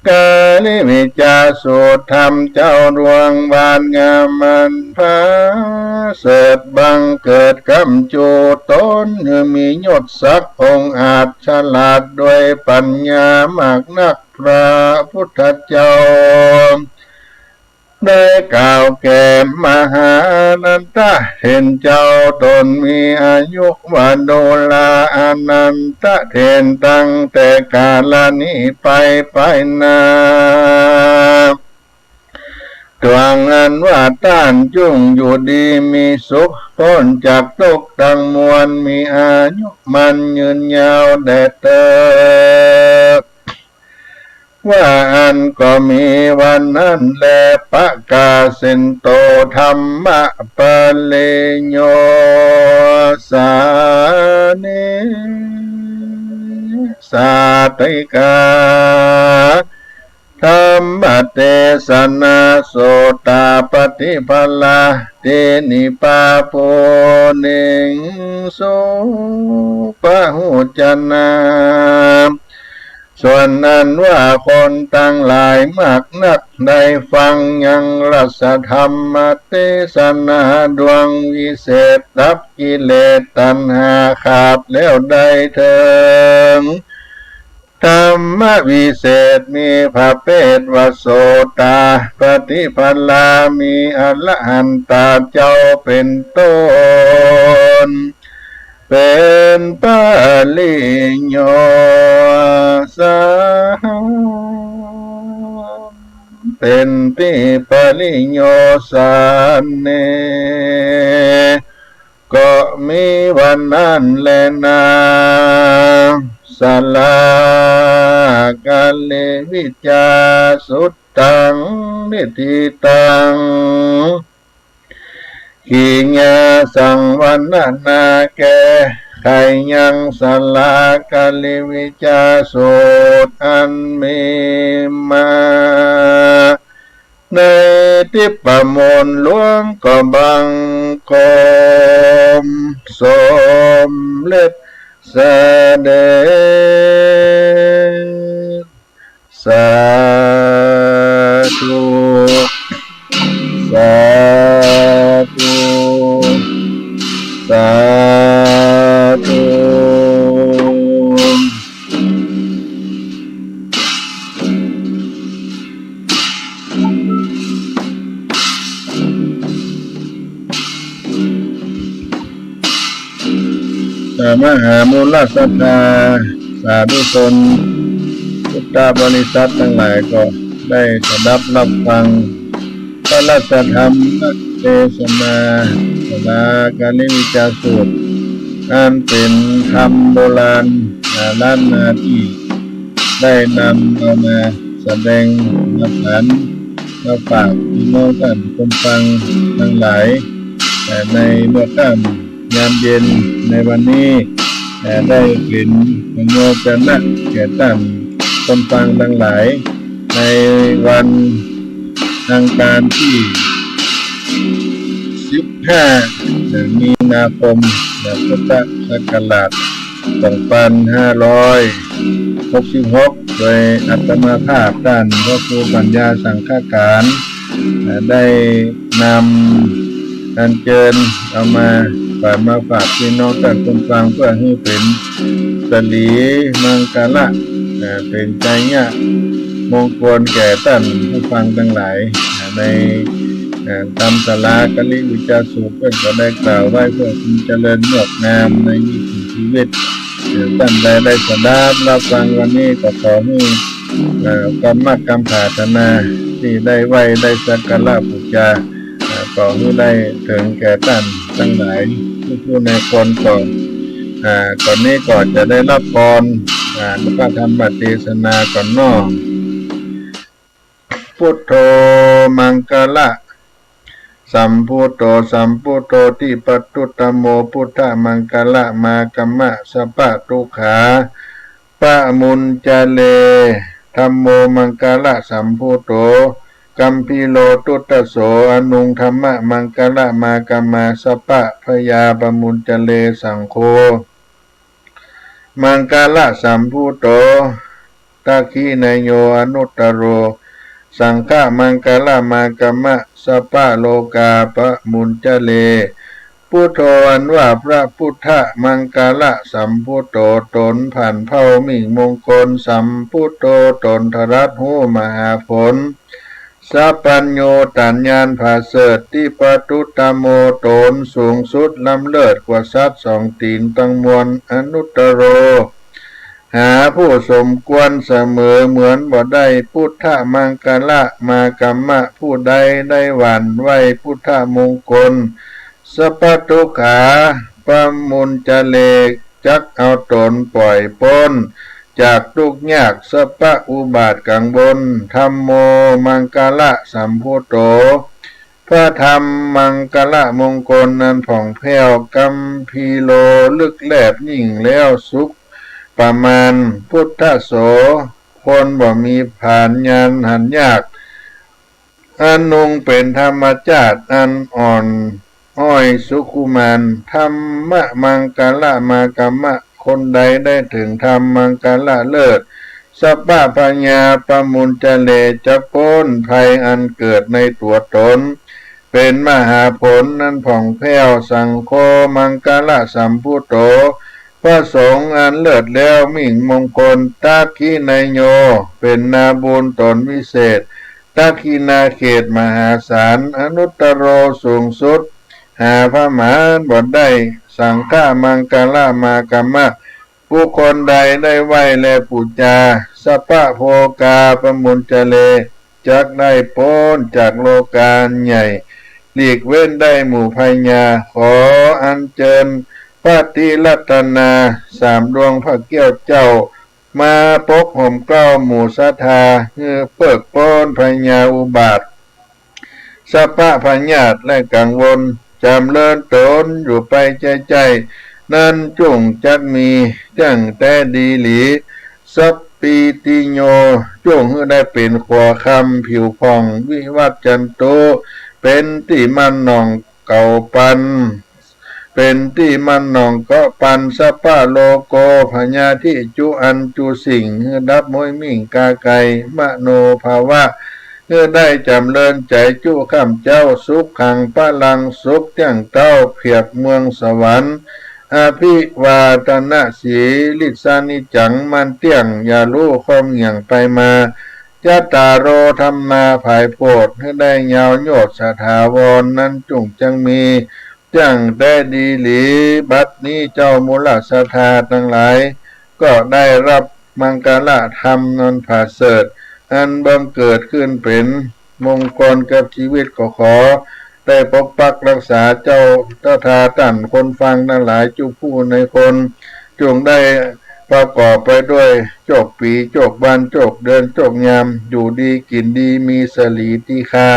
Speaker 2: กาลิวิจาสูตรธรรมเจ้าดวงบานงามมันพระเสดบังเกิดกำจูตนมียศศักดิ์องค์อาจฉลาดด้วยปัญญามากนักพระพุทธเจ้าได้กล่าวแก่มหาอนันตเถนเจ้าตนมีอายุวันโดลาอนันตเถนตั้งแต่กาลนี้ไปนาตวงอันว่าต้านจุ่งอยู่ดีมีสุขพ้นจากทุกข์ทั้งมวลมีอายุมันยืนยาวแด่เติบว่าอันก็มีวันนั้นแลปะกาเซนโตธรรมะปะเลโยสานิสาติกาธรรมเทศนาโสตาปฏิภลาเตนิปาโปเนงโสปะหุจนาส่วนนั้นว่าคนตั้งหลายมากนักได้ฟังยังรัสธรรมเทศนาดวงวิเศษดับกิเลสตัณหาขาดแล้วได้เถิง ธรรมวิเศษมีพระเพทวโสตาปฏิพัลลามีอรหันตาเจ้าเป็นต้นเป็นปาลิโยสาเป็นปิปลิโยสันเนก็มีวันนั้นแลนาสลากาเลวิจาสุตตังนิทิตังขีญาสังวันนาแกไขยังสลากาเลวิจาสุตอันมีมาในทิปมนหลวงก็บังคมสมเล็จเสด็จสาธุสาธุสาธุ มหามูลศรัทธาสาธุชนพุทธบริษัททั้งหลายก็ได้สดับรับฟังพระราชธรรมเทศนาสลากาลิวิจาสูตรอันเป็นธรรมโบราณล้านนาที่ได้นำเอามาแสดงมาสานมาฝากพี่น้องท่านผู้ฟังทั้งหลายแต่ในเมื่อค่ำยามเย็นในวันนี้ได้กลิ่นโมจนะแก่ท่านผู้ฟังทั้งหลายในวันทางการที่15มีนาคมพุทธศักราช2566โดยอัตมาภาพท่านพระครูปัญญาสังฆการได้นำอัญเชิญเอามาฝากพี่น้องท่านผู้ฟังเพื่อให้เป็นสลีมังกละเป็นใจเนี่ยมงคลแก่ท่านผู้ฟังทั้งหลายในธรรมศาลากลิวิจาสูตรเพื่อนก็ได้กล่าวไว้เพื่อความเจริญงอกงามในวิถีชีวิตท่านใดได้สดับรับฟังวันนี้ก็ขอให้กรรมกรรมปรารถนาที่ได้ไหว้ได้สักการะบูชาขอให้ได้ถึงแก่ท่านทั้งหลายผู้ในคนก่อนนี้ก่อนจะได้รับพรพระธรรมเทศนาก่อนน้อมพุทโธมังกละสัมพุทโธสัมพุทโธที่ปัตตุตโมพุทธมังกละมากัมมะสัพพะทุกขาปะมุญจเลธัมโมมังกละสัมพุทโธกัมพีโลตุตโสอนุงธรรมะมังกละมากัมมาสัพพะพยาปะมุญจเลสังโฆมังกละสัมพุทโธตาคีนายโยอนุตตโรสังฆมังกละมากัมมะสัพพะโลกาปะมุญจเลพุทโธอันว่าพระพุทธมังกละสัมพุทโธตนผ่านเผ่ามิ่งมงคลสัมพุทโธตนทรัตหูมหาผลสัพพัญโยตัญญาณภาเสดที่ปตุตโมตนสูงสุดล้ำเลิศกว่าสัตว์สองตีนตั้งมวลอนุตตโรหาผู้สมควรเสมอเหมือนบ่ได้พุทธมังกละมากัมมะผู้ใดได้หวั่นไหวพุทธมงคลสัพพทุกขาปะมุญจเลจักเอาตนปล่อยพ้นจากทุกข์ยากสัพพะอุบาทกังบนธัมโมมังกละสัมพุทโธพระธรรมมังกละมงคลนั้นผ่องแผ้วกัมพีโลลึกแลบยิ่งแล้วสุขประมาณพุทธโสคนบ่มีผ่านญาณหันยากอันนุงเป็นธรรมชาติอันอ่อนอ้อยสุขุมานธรรมะมังกละมากัมมะคนใดได้ถึงธรรมมังกละเลิศสัพพะปัญญาปะมุญจเลจะพ้นภัยอันเกิดในตัวตนเป็นมหาผลนั้นผ่องแผ้วสังโฆมังกละสัมพุทโธ พระสงฆ์อันเลิศแล้วมิ่งมงคลทักขินายโยเป็นนาบุญตนวิเศษทักขินาเขตมหาศาลอนุตตรโรสูงสุดหาพระมหาบทได้สังฆามังกาลามากรรมะผู้คนใดได้ไหวและปูจาสัพพะโภกาประมุนเจเลจักได้พ้นจากโลกาใหญ่หลีกเว้นได้หมู่พญาขออัญเชิญพระติรัตนาสามดวงพระเกี้ยวเจ้ามาปกห่มเกล้าหมู่ศรัทธาเพื่อเปิกป้อนพญาอุบาทสัพพะพญาตและกังวลจำเลินตนอยู่ไปใจนั่นจงจักมีจังแต่ดีหลีสัพปีติโยจงให้ได้เป็นขวาคำผิวพองวิวัตจันโตเป็นที่มันหนองเก่าปันเป็นที่มันหนองเกาะปันสัพพะโลโกพญาที่จุอันจุสิ่งดับมวยมิ่งกาไกมโนภาวะเพื่อได้จำเริญใจจุข้ามเจ้าสุขขังพระลังสุขเที่ยงเต้าเพียบเมืองสวรรค์อภิวาทนาสีลิสานิจังมันเตี้ยงอย่ารู้ความเหยี่ยงไปมาจะตาโรธรรมาภายโพดให้ได้ยาวโยดสถาวรนั้นจงจังมีจังได้ดีหลีบัดนี้เจ้ามูลศรัทธาทั้งหลายก็ได้รับมังกรธรรมนันผาเสริฐอันบังเกิดขึ้นเป็นมงคลกับชีวิตก็ขอได้ปกปักรักษาเจ้าทาตั้นคนฟังทั้งหลายจุผู้ในคนจงได้ประกอบไปด้วยโจกปีโจกบันโจกเดินโจกยามอยู่ดีกินดีมีสลีตีคา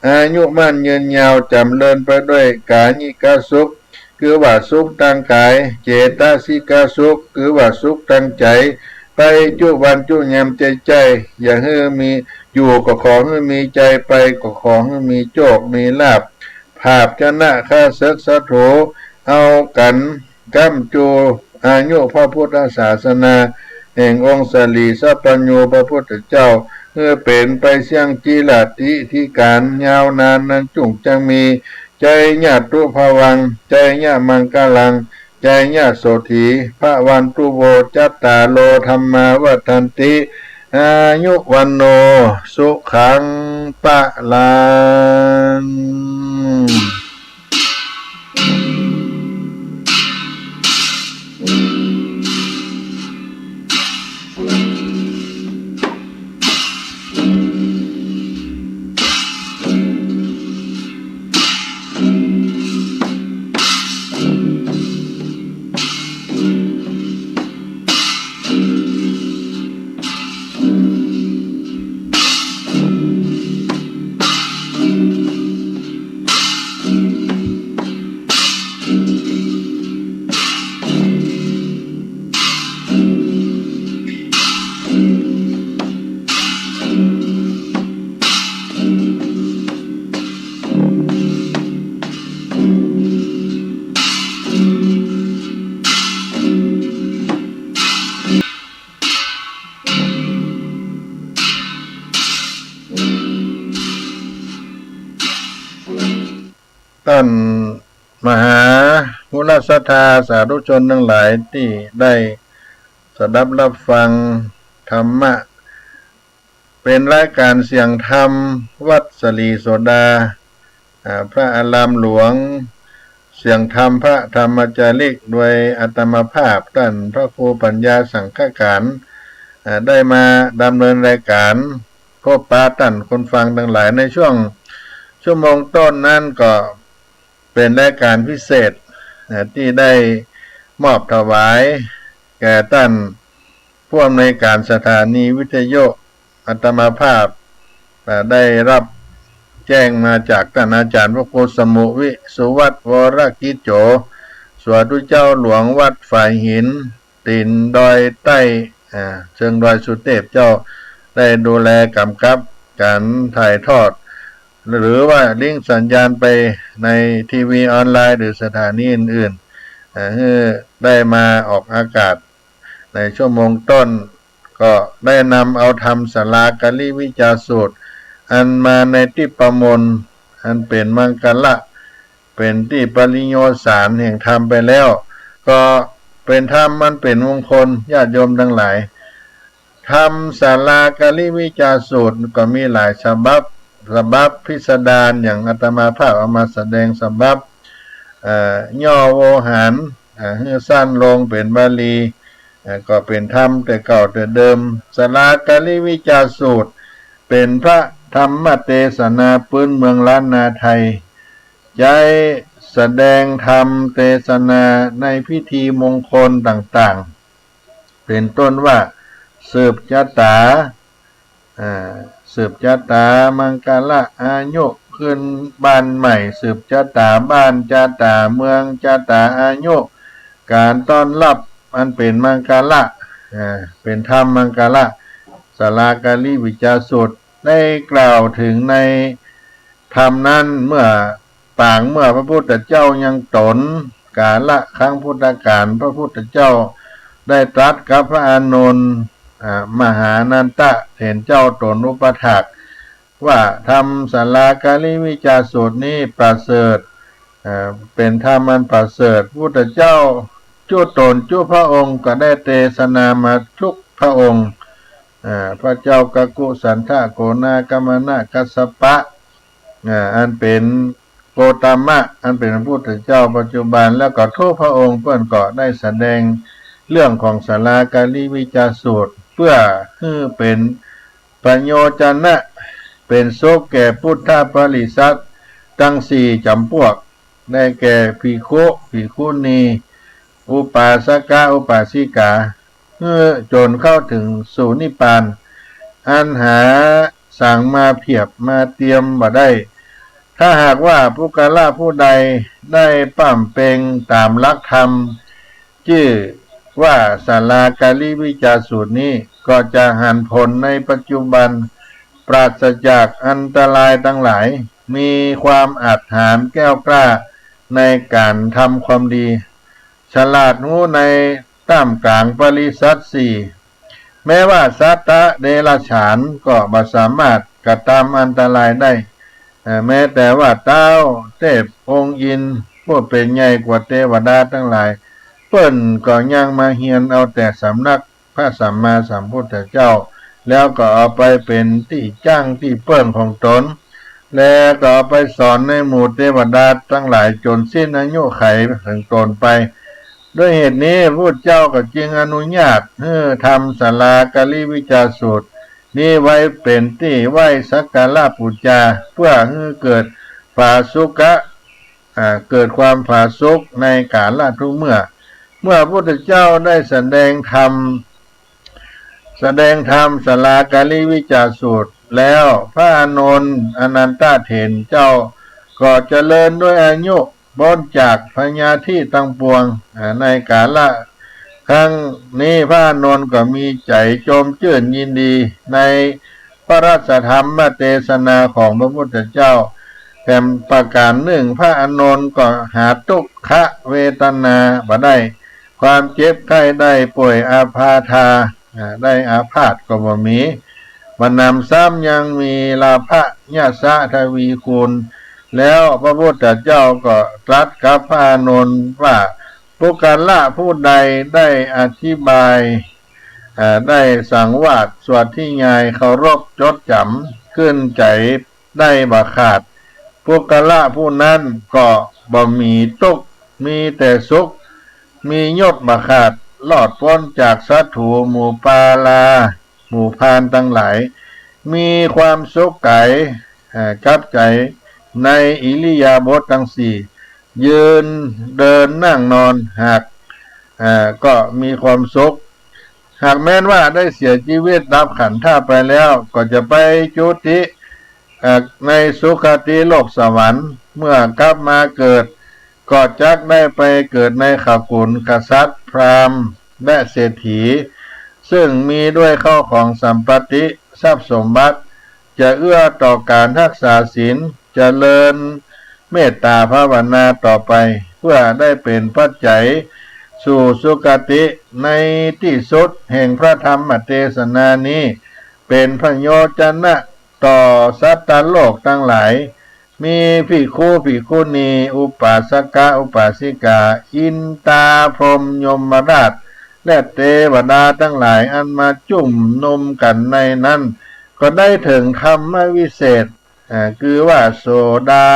Speaker 2: อายุมั่นยืนยาวจำเริญไปด้วยกาญิกาสุขคือว่าสุขทางกายเจตสิกาสุขคือว่าสุขทางใจไปจุวันจุยามใจอย่าให้มีอยู่ก็ขอให้มีใจไปก็ขอให้มีโจกมีลาภภาพชนะข้าศึกศัตรูเอากันก้ำจูอายุพระพุทธศาสนาแห่งองค์สลีสัพพัญโญพระพุทธเจ้าเพื่อเป็นไปเสียงจีลาติที่การยาวนานนั้นจุงจังมีใจญาตุภวังใจญามังกาลังใจญาโสถีพระวันตุโวจัตตาโลธรรมาวัฏันติอายุวันโนสุขังปะลังท่านมหามุลศรัทธาสาธุชนทั้งหลายที่ได้สดับรับฟังธรรมะเป็นรายการเสียงธรรมวัดสลีโสดาพระอารามหลวงเสียงธรรมพระธรรมจาริกโดยอัตมภาพท่านพระครูปัญญาสังฆการได้มาดำเนินรายการพบปะท่านคนฟังทั้งหลายในช่วงชั่วโมงต้นนั้นก็เป็นรายการพิเศษที่ได้มอบถวายแก่ท่านผู้อำนวยการสถานีวิทยุอัตมาภาพได้รับแจ้งมาจากท่านอาจารย์พระครูสมุวิสุวัตวรกิจโจสวดุเจ้าหลวงวัดฝ่ายหินตินดอยใต้เชิงดอยสุเทพเจ้าได้ดูแลกำกับการถ่ายทอดหรือว่าลิงก์สัญญาณไปในทีวีออนไลน์หรือสถานีอื่นๆได้มาออกอากาศในชั่วโมงต้นก็ได้นำเอาธรรมศาลากลิวิจาสูตรอันมาในที่ประมลอันเป็นมังกละเป็นที่ปริโยสารแห่งธรรมไปแล้วก็ เป็นธรรมมันเป็นมงคลญาติโยมทั้งหลายธรรมศาลากาลิวิจาสูตรก็มีหลายฉบับพิสดารอย่างอาตมาภาพเอามาแสดงฉบับย่อโวหารให้สั้นลงเป็นบาลีก็เป็นธรรมแต่เก่าแต่เดิมศาลากาลิวิจาสูตรเป็นพระธรรมเทศนาพื้นเมืองล้านนาไทยใจแสดงธรรมเทศนาในพิธีมงคลต่างๆเป็นต้นว่าสืบชะตาสืบชะตามังกละอายุขึ้นบ้านใหม่สืบชะตาบ้านชะตาเมืองชะตาอายุการต้อนรับมันเป็นมังกละเป็นธรรมมังกละศาลากาลิวิจาสูตรได้กล่าวถึงในธรรมนั้นเมื่อพระพุทธเจ้ายังตนกาละครั้งพุทธกาลพระพุทธเจ้าได้ตรัสกับพระอานนท์มหานันตะเถรเจ้าตนอุปถากว่าธรรมศาลากาลิวิจาสูตรนี้ประเสริฐเป็นธรรมอันประเสริฐพุทธเจ้าจุตนจุพระองค์ก็ได้เทศนามาทุกพระองค์พระเจ้ากกุสันทะโกนากัมมนะกัสสปะอันเป็นโกตามะอันเป็นพระพุทธเจ้าปัจจุบันแล้วก็ทุกพระองค์เพื่อนก็ได้แสดงเรื่องของศาลากาลิวิจาสูตรเพื่อให้เป็นประโยชนะ เป็นโซแก่พุทธบริษัททั้งสี่จำพวกได้แก่ภิกขุณีอุปาสกอุปาสิกาจนเข้าถึงสู่นิพพานอันหาสั่งมาเพียบมาเตรียมบ่ได้ถ้าหากว่าผู้กาละผู้ใดได้ปั่มเปงตามหลักธรรมชื่อว่าศาลากาลิวิจาสูตรนี้ก็จะหันผลในปัจจุบันปราศจากอันตรายทั้งหลายมีความอาจหาญแก้วกล้าในการทำความดีฉลาดรู้ในท่ามกลางปริษัทสี่แม้ว่าสัตตะเดรัจฉานก็บ่สามารถกระทำอันตรายได้แม้แต่ว่าเต้าเทพองค์อินผู้เป็นใหญ่กว่าเทวดาทั้งหลายเปิ้นก็ยังมาเฮียนเอาแต่สำนักพระสัมมาสัมพุทธเจ้าแล้วก็เอาไปเป็นที่จ้างที่เปิ้นของตนแล้วก็เอาไปสอนในหมู่เทวดาทั้งหลายจนสิ้นอายุไขถึงตนไปด้วยเหตุนี้พระเจ้าก็จึงอนุญาตให้ทำศาลากาลิวิจาสูตรนี้ไว้เป็นที่ไหว้สักการะบูชาเพื่อให้เกิดผาสุกะเกิดความผาสุกในกาลทุกเมื่อพระพุทธเจ้าได้แสดงธรรมศาลากาลิวิจาสูตรแล้วพระอานนท์อนันตเถรเจ้าก็เจริญด้วยอายุพ้นจากพญาธิตั้งปวงในกาละครั้งนี้พระอานนท์ก็มีใจโจมชื่นยินดีในพระราชธรรมเทศนาของพระพุทธเจ้าแต่ประการหนึ่งพระอานนท์ก็หาทุกขเวทนาบ่ได้ความเจ็บไข้ได้ป่วยอาพาธาได้อาพาธก็บ่มีมันนำซ้ำยังมีลาภะญาสะทวีคูณแล้วพระพุทธเจ้าก็ตรัสกับพระอานนท์ว่าผู้กาละผู้ใดได้อธิบายได้สังวาสสวดที่งายเคารพจดจำขึ้นใจได้บ่ขาดผู้กาละผู้นั้นก็บ่มีทุกข์มีแต่สุขมียศบ่ขาดหลอดพ้นจากสัตว์ถูหมู่ปาลาหมู่พานทั้งหลายมีความสุขกายกับใจในอิริยาบถทั้งสี่ยืนเดินนั่งนอนหากก็มีความสุขหากแม้นว่าได้เสียชีวิตดับขันธ์ท่าไปแล้วก็จะไปจุติในสุคติโลกสวรรค์เมื่อกลับมาเกิดก็จักได้ไปเกิดในขกุลกษัตริย์พราหมณ์และเศรษฐีซึ่งมีด้วยข้าวของสัมปติทรัพย์สมบัติจะเอื้อต่อการรักษาศีลเจริญเมตตาภาวนาต่อไปเพื่อได้เป็นปัจจัยสู่สุคติในที่สุดแห่งพระธรรมเทศนานี้เป็นประโยชน์นะต่อสัตว์โลกทั้งหลาย มีภิกขุภิกขุณีอุปาสกะอุปาสิกาอินตาพรหมยมราชและเทวดาทั้งหลายอันมาจุ่มนุมกันในนั้นก็ได้ถึงธรรมวิเศษคือว่าโสดา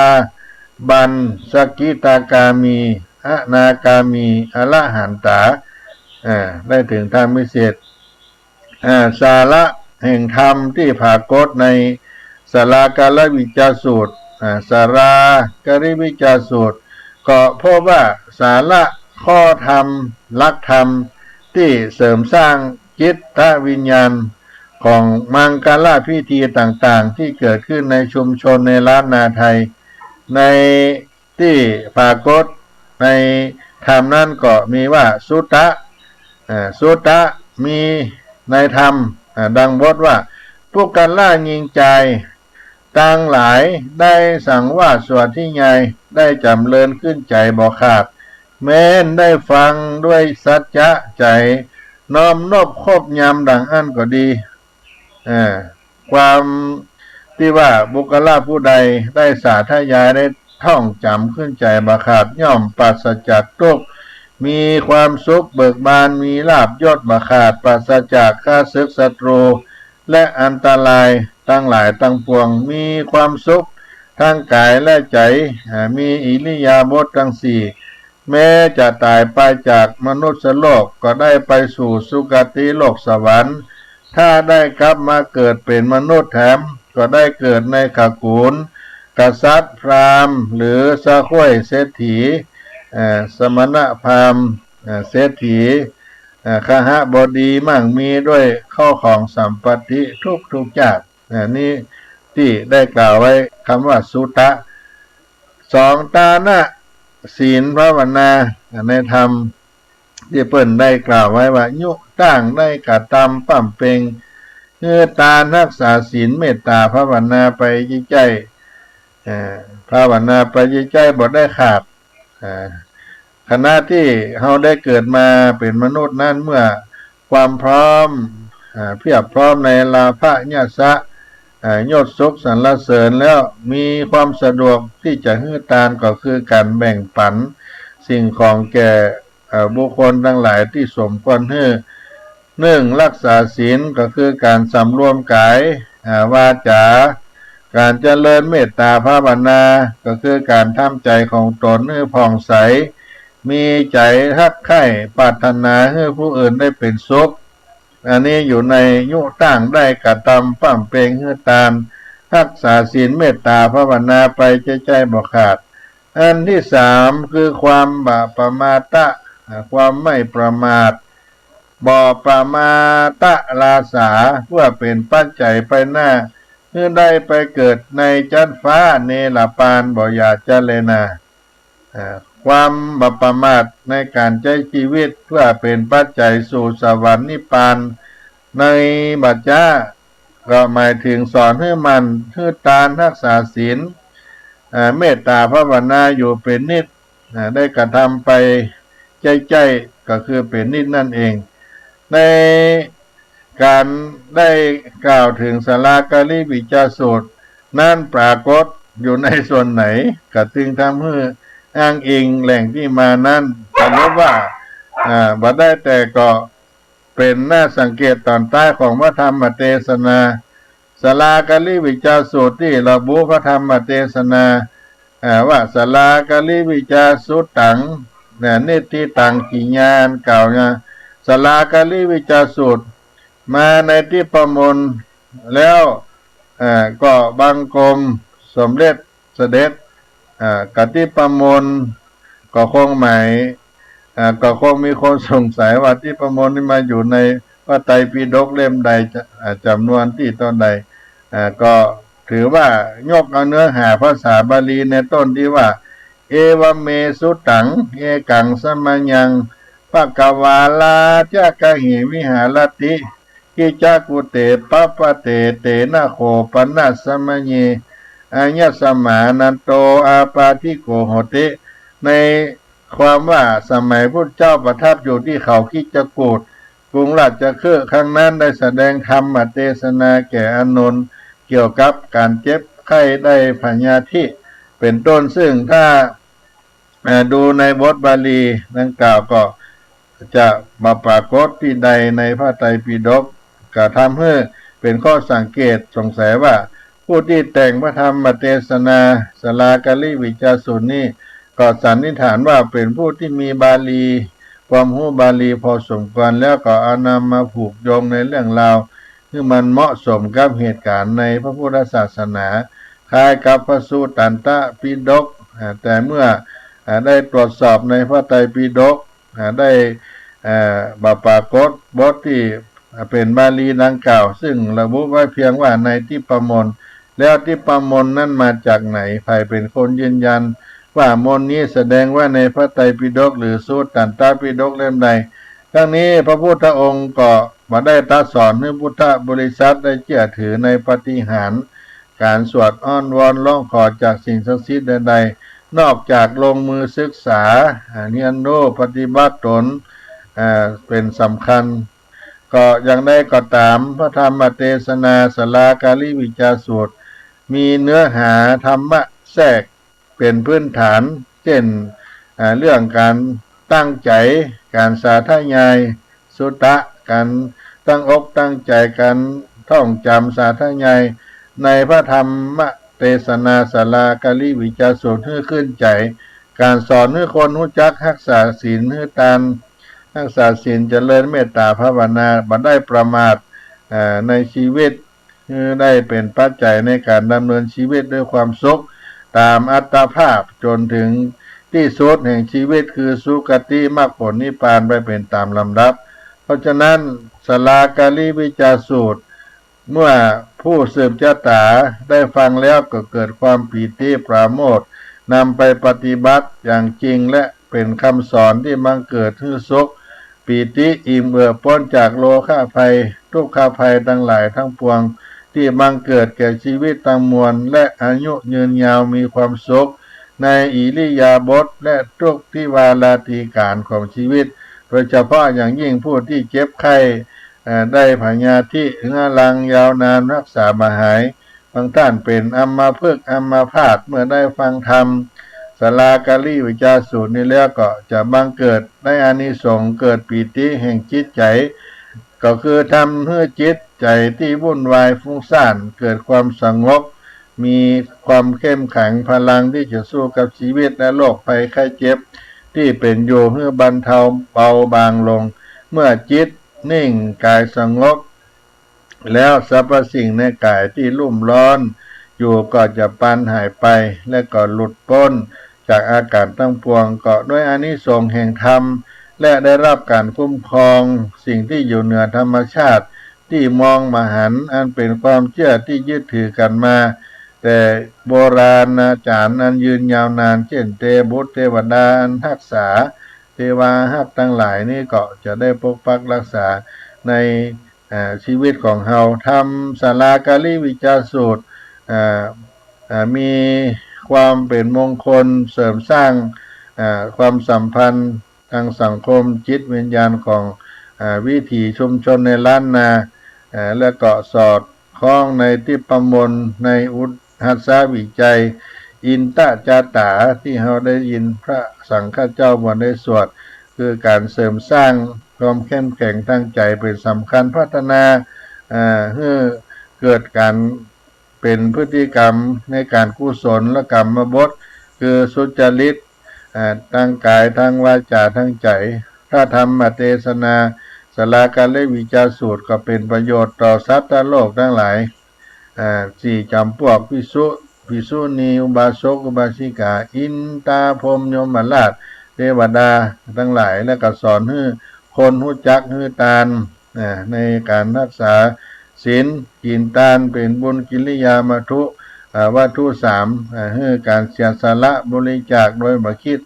Speaker 2: บันสกิตากามีอนาคามีอรหันตาได้ถึงธรรมวิเศษสาระแห่งธรรมที่ปรากฏในสารากาลวิจารสูตรสารากริวิจารสูตรก็พบว่าสาระข้อธรรมลักธรรมที่เสริมสร้างจิตวิญญาณของมังกรพิธีต่างๆที่เกิดขึ้นในชุมชนในล้านนาไทยในที่ปรากฏในธรรมนั้นก็มีว่าสุตตะมีในธรรมดังบทว่าพวกกันล่ายิงใจต่างหลายได้สั่งว่าสวดที่ใหญ่ได้จำเริญขึ้นใจบ่ขาดแม้นได้ฟังด้วยสัจจะใจน้อมนบคบยำดังอันก็ดีความที่ว่าบุคลาผู้ใดได้สาธยายได้ท่องจำขึ้นใจบ่ขาดย่อมปราศจากทุกข์มีความสุขเบิกบานมีลาภยศบ่ขาดปราศจากข้าศึกศัตรูและอันตรายทั้งหลายทั้งปวงมีความสุขทั้งกายและใจมีอิริยาบถทั้งสี่แม้จะตายไปจากมนุษย์โลกก็ได้ไปสู่สุคติโลกสวรรค์ถ้าได้กลับมาเกิดเป็นมนุษย์แถมก็ได้เกิดในขกูลกษัตริย์พราหมณ์หรือสะข้วยเศรษฐีสมณพราหมณ์เศรษฐีคหบดีมั่งมีด้วยข้อของสัมปติทุกอย่างนี่ที่ได้กล่าวไว้คำว่าสุตะสองตานะศีลภาวนาในธรรมที่เปิ้นได้กล่าวไว้ว่ายุตั้งได้กระทำปั่มเปงตารักษาศีลเมตตาภาวนาไปใจภาวนาไปใจบ่ได้ขาดขณะที่เราได้เกิดมาเป็นมนุษย์นั้นเมื่อความพร้อมเพียบพร้อมในลาภะญาสะยศสุขสรรเสริญแล้วมีความสะดวกที่จะให้ทานก็คือการแบ่งปันสิ่งของแก่บุคคลทั้งหลายที่สมควรให้หนึ่งรักษาศีลก็คือการสำรวมกายวาจาการเจริญเมตตาภาวนาก็คือการทำใจของตนให้ผ่องใสมีใจรักใคร่ปรารถนาให้ผู้อื่นได้เป็นสุขอันนี้อยู่ในยุตั้งได้กระทำปั่มเปงให้ทานรักษาศีลเมตตาภาวนาไปใจบ่ขาดอันที่สามคือความประมาทะความไม่ประมาทบ่ประมาทะลาสาเพื่อเป็นปัจจัยไปหน้าเพื่อได้ไปเกิดในจันฟ้าเนรปานบ่อยาเจเลนาความประมาทในการใช้ชีวิตเพื่อเป็นปัจจัยสู่สวรรค์นิพพานในบัจจาก็หมายถึงสอนให้มันให้ทานรักษาศีลเมตตาภาวนาอยู่เป็นนิจได้กระทำไปใจก็คือเป็นนิจนั่นเองในการได้กล่าวถึงสารากาลิวิจารสูตรนั่นปรากฏอยู่ในส่วนไหนก็จึงทำให้อ้างอิงแหล่งที่มานั้นแต่ว่าบ่ได้แต่ก็เป็นน่าสังเกตตอนใต้ของพระธรรมเทศนาสารากาลิวิจารสูตรที่ระบุพระธรรมเทศนาว่าสารากาลิวิจารสุตตังนิติตังกิญาณกล่าวนะสารากาลิวิจารสูตรมาในที่ประมลแล้วก็บังคมสมเด็จเสด็จกติประมลก็คงหมายก็คงมีคนสงสัยว่าที่ประมลนี่มาอยู่ในพระไตรปิฎกเล่มใดจำนวนที่ต้นใดก็ถือว่ายกเอาเนื้อหาภาษาบาลีในต้นที่ว่าเอวเมสุตังเอกังสมัญญังภกวาลาจักหิวิหารติกิจักกุเตปัปปะเตเตนะโคปนัสสมัญเยอัญญสมานันโตอาปาทิโกโหติในความว่าสมัยพุทธเจ้าประทับอยู่ที่เขาคิจกูฏกรุงราชคฤห์ครั้งนั้นได้แสดงธรรมเทศนาแก่อานนท์เกี่ยวกับการเจ็บไข้ได้พยาธิ เป็นต้นซึ่งถ้าดูในบทบาลีดังกล่าวก็จะมาปรากฏที่ใดในพระไตรปิฎกก็ทำให้เป็นข้อสังเกตสงสัยว่าผู้ที่แต่งพระธรรมเทศนาสลากาลิวิจาสูตรนี้ก็สันนิษฐานว่าเป็นผู้ที่มีบาลีความรู้บาลีพอสมควรแล้วก็เอานำมาผูกโยงในเรื่องราวที่มันเหมาะสมกับเหตุการณ์ในพระพุทธศาสนาคล้ายกับพระสูตรตันตปิฎกแต่เมื่อได้ตรวจสอบในพระไตรปิฎกได้ปรากฏบทที่เป็นบาลีดังกล่าวซึ่งระบุไว้เพียงว่าในทิปมนต์แล้วทิปมนต์นั้นมาจากไหนใครเป็นคนยืนยันว่ามนต์นี้แสดงว่าในพระไตรปิฎกหรือสูตรตันตปิฎกเล่มใดทั้งนี้พระพุทธองค์ก็มาได้ตรัสสอนให้พุทธบริษัทได้เชื่อถือในปาฏิหาริย์การสวดอ้อนวอนร้องขอจากสิ่งศักดิ์สิทธิ์ใดๆนอกจากลงมือศึกษาเรียนรู้ปฏิบัติตนเป็นสำคัญก็อย่างใดก็ตามพระธรรมเทศนาสลากาลิวิจาสูตรมีเนื้อหาธรรมะแทรกเป็นพื้นฐานเช่นเรื่องการตั้งใจการสาธยายสุตตะการตั้งอกตั้งใจการท่องจำสาธยายในพระธรรมเทศนาสลากาลิวิจาสูตรให้ขึ้นใจการสอนให้คนรู้จักรักษาศีลให้ตามรักษาศีลเจริญเมตตาภาวนาบ่ได้ประมาทในชีวิตได้เป็นปัจจัยในการดำเนินชีวิตด้วยความสุขตามอัตภาพจนถึงที่สุดแห่งชีวิตคือสุคติมรรคผลนิพพานไปเป็นตามลำดับเพราะฉะนั้นสลากาลิวิจาสูตรเมื่อผู้สืบชะตาได้ฟังแล้วก็เกิดความปีติปราโมทย์นำไปปฏิบัติอย่างจริงและเป็นคำสอนที่บังเกิดให้สุขปีติอิ่มเอิบพ้นจากโลกะภัยทุกขภัยทั้งหลายทั้งปวงที่บังเกิดแก่ชีวิตทั้งมวลและอายุยืนยาวมีความสุขในอิริยาบถและทุกที่วาลาธิการของชีวิตโดยเฉพาะอย่างยิ่งผู้ที่เจ็บไข้ได้พยาธิเรื้อรังยาวนานรักษาบ่หายบางท่านเป็นอัมพฤกษ์อัมพาตเมื่อได้ฟังธรรมสลากาลิวิจาสูตรนี้แล้วก็จะบังเกิดได้อานิสงส์เกิดปีติแห่งจิตใจก็คือทำให้จิตใจที่วุ่นวายฟุ้งซ่านเกิดความสงบมีความเข้มแข็งพลังที่จะสู้กับชีวิตและโรคภัยไข้เจ็บที่เป็นอยู่เพื่อบรรเทาเบาบางลงเมื่อจิตนิ่งกายสงบแล้วสรรพสิ่งในกายที่ลุ่มร้อนอยู่ก็จะปันหายไปและก็หลุดพ้นจากอาการทั้งปวงก็ด้วยอานิสงส์แห่งธรรมและได้รับการคุ้มครองสิ่งที่อยู่เหนือธรรมชาติที่มองมหันต์อันเป็นความเชื่อที่ยึดถือกันมาแต่โบราณอาจารย์อันยืนยาวนานเช่นเทบุตรเทวดาอันรักษาเทวาฮักทั้งหลายนี่ก็จะได้ปกปักรักษาในชีวิตของเราทำสลากาลิวิจาสูตรมีความเป็นมงคลเสริมสร้างความสัมพันธ์ทางสังคมจิตวิญญาณของวิถีชุมชนในล้านนาและก็สอดคล้องในทิปมนต์ในอุทหัสสวิจัยอินตจาตาที่เราได้ยินพระสังฆเจ้าบวชได้สวดคือการเสริมสร้างความเข้มแข็งทางใจเป็นสำคัญพัฒนาให้เกิดการเป็นพฤติกรรมในการกุศลและกรรมบทคือสุจริตทางกายทางวาจาทางใจถ้าธรรมเทศนาสลากาลิวิจาสูตรก็เป็นประโยชน์ต่อสัตว์โลกทั้งหลายสี่จำพวกภิกษุณีอุบาสกอุบาสิกาอินตาพรหมยมราชเทวดาทั้งหลายและก็สอนให้คนรู้จักให้ทานในการรักษาศีลกินทานเป็นบุญกิริยามัทุวัตถุสามให้การเสียสละบริจาคโดยบ่คิด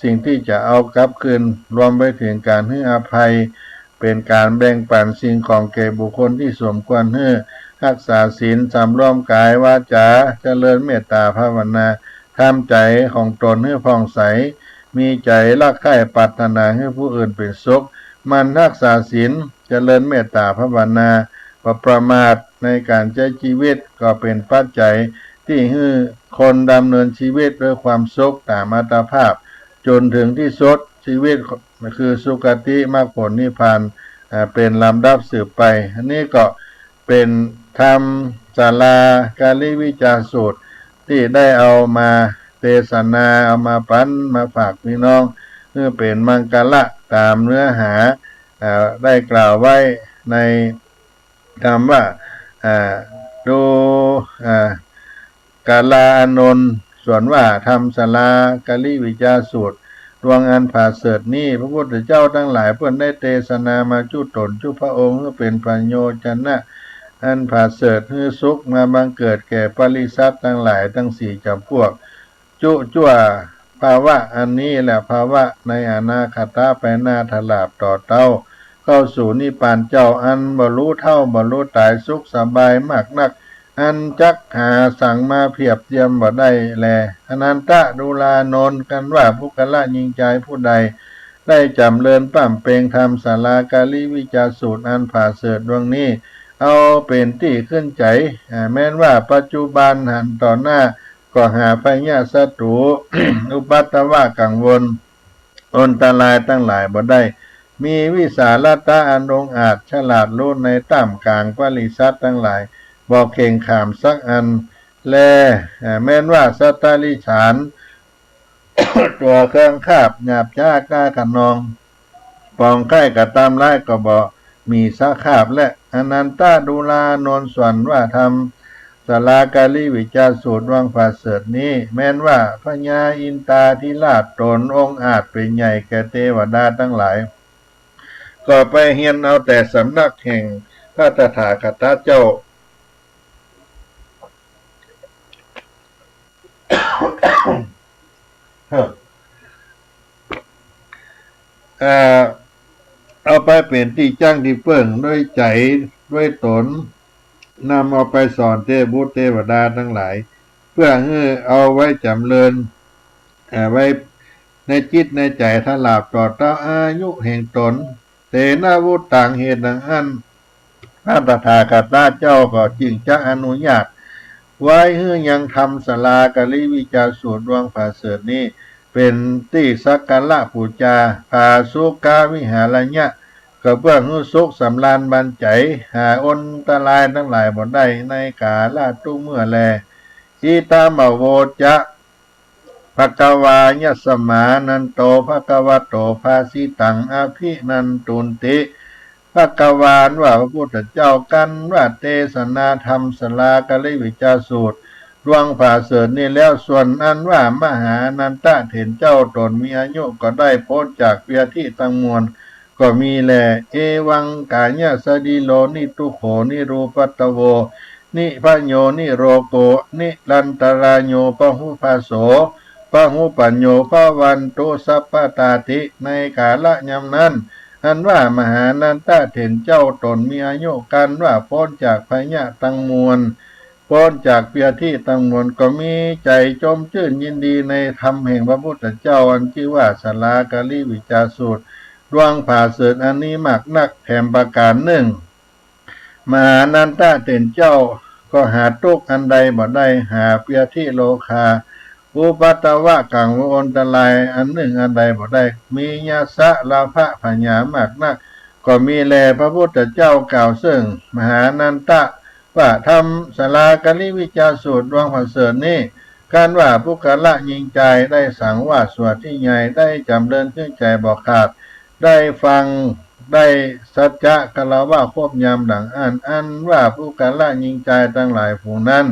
Speaker 2: สิ่งที่จะเอากลับคืนรวมไปถึงการให้อภัยเป็นการแบ่งปันสิ่งของแก่บุคคลที่สมควรให้รักษาศีลสำรวมกายวาจาเจริญเมตตาภาวนาทำใจของตนให้ผ่องใสมีใจรักใคร่ปรารถนาให้ผู้อื่นเป็นสุขมันรักษาศีลเจริญเมตตาภาวนาประมาทในการใช้ชีวิตก็เป็นปัจจัย ที่ให้คนดำเนินชีวิตด้วยความสุขตามอัตภาพจนถึงที่สุดชีวิตคือสุคติมรรคผลนิพพานเป็นลำดับสืบไปอันนี้ก็เป็นธรรมศาลากาลิวิจารสูตรที่ได้เอามาเทศนาเอามาปั้นมาฝากพี่น้องเพื่อเป็นมังกละตามเนื้อหาได้กล่าวไว้ในคำว่าดูกาลาอานนท์ส่วนว่าทำศาลากาลิวิจารสูตรดวงอันผ่าเสริฐนี้พระพุทธเจ้าทั้งหลายเพื่อนได้เทศนามาจุตนจุพระองค์เพื่อเป็นปัญโยชนะอันผ่าเสริฐให้สุขมาบังเกิดแก่ปริษัททั้งหลายทั้งสี่จำพวกจุจั่วภาวะอันนี้แหละภาวะในอนาคตไปหน้าถลาบต่อเต้าเข้าสู่นิพพานเจ้าอันบรรลุเท่าบรรลุตายสุขสบายมากนักอันจักหาสั่งมาเพียบเทียมบ่ได้แลอนันตะดูลานนกันว่าผู้กละยิงใจผู้ใดได้จำเริญปั้มเปงทำศาลากาลิวิจารสูตรอันผ่าเสริฐดวงนี้เอาเป็นที่ขึ้นใจแม้นว่าปัจจุบันหันต่อหน้าก็หาพญาศัตรู อุปัตตวะกังวลอันตรายตั้งหลายบ่ได้มีวิสาลตะอันองอาจฉลาดรู้ในต่ำกลางปริษัททั้งหลายบอกเข่งขามสักอันแลแม้นว่าสัตตาลิฉาน ตัวเครื่องคาบหยาบช้ากล้ากันนองปองใกล้กับตามไล่ก็บอกมีสักคาบและอนันตาดูลานนส่วนว่าทำศาลากาลิวิจารสูตรวังผ่าเสริฐนี้แม้นว่าพญาอินตาธิราชตนองค์อาจเป็นใหญ่แก่เทวดาทั้งหลายก็ไปเฮียนเอาแต่สำนักแห่งพระตถาคตเจ้า เอาไปเป็นที่จ้างที่เปิ่งด้วยใจด้วยตนนำเอาไปสอนเทพบุตรเทวดาทั้งหลายเพื่อให้เอาไว้จำเริญไว้ในจิตในใจถลาบต่อเต้าอายุแห่งตนเตนะวุตต่างเหตุดังอันพระตถาคตเจ้าก็จึงจะอนุญาตไว้ให้ยังทำศาลากาลิวิจารสูตรดวงผ่าเสริฐนี้เป็นที่สักการะบูชาภาสุกาวิหารญะก็เพื่อให้สุขสำราญบันใจหาอนตรายทั้งหลายบ่ได้ในกาลตุเมื่อแลอิตามโวจะภควายะสมานันโตภควโตภาสิตังอภินันตุนติภควานว่าพระพุทธเจ้ากันว่าเทศนาธรรมศาลากาลิวิจารสูตรดวงผ่าเสริฐนี้แล้วส่วนอันว่ามหานันตะเถรเจ้าตนมีอายุก็ได้พ้นจากเวียที่ตั้งมวลก็มีแลเอวังกายะสดีโลนิตุโขนิรูปัตตโวนิพโยนิโรโกนิลันตรายโยปหุภาโสปหุปัญโยภวันตุสัพพตาติในกาละยำนั้นอันว่ามหานันตะเถรเจ้าตนมีอายุกันว่าพ้นจากพญะตั้งมวลพ้นจากเปียที่ตั้งมวลก็มีใจจมชื่นยินดีในธรรมแห่งพระพุทธเจ้าอันชื่อว่าศาลากาลิวิจารสูตรดวงผ่าเสริฐอันนี้มากนักแถมประการหนึ่งมหานันตะเถรเจ้าก็หาทุกข์อันใดบ่ได้หาเปียที่โลคาอุปัตตวะกังวลตรายอันหนึ่งอันใดบ่ได้มีญาสะลาภะพญามากนักก็มีแลพระพุทธเจ้ากล่าวซึ่งมหานันตะว่าทำศาลากาลิวิจารสูตรดวงผ่าเสริฐนี้การว่าผู้กละยิงใจได้สังว่าสวดที่ใหญ่ได้จำเริญขึ้นใจบอกขาดได้ฟังได้สัจจะกล่าวว่าควบยำดังอันว่าผู้กละยิงใจทั้งหลายผู้นั้น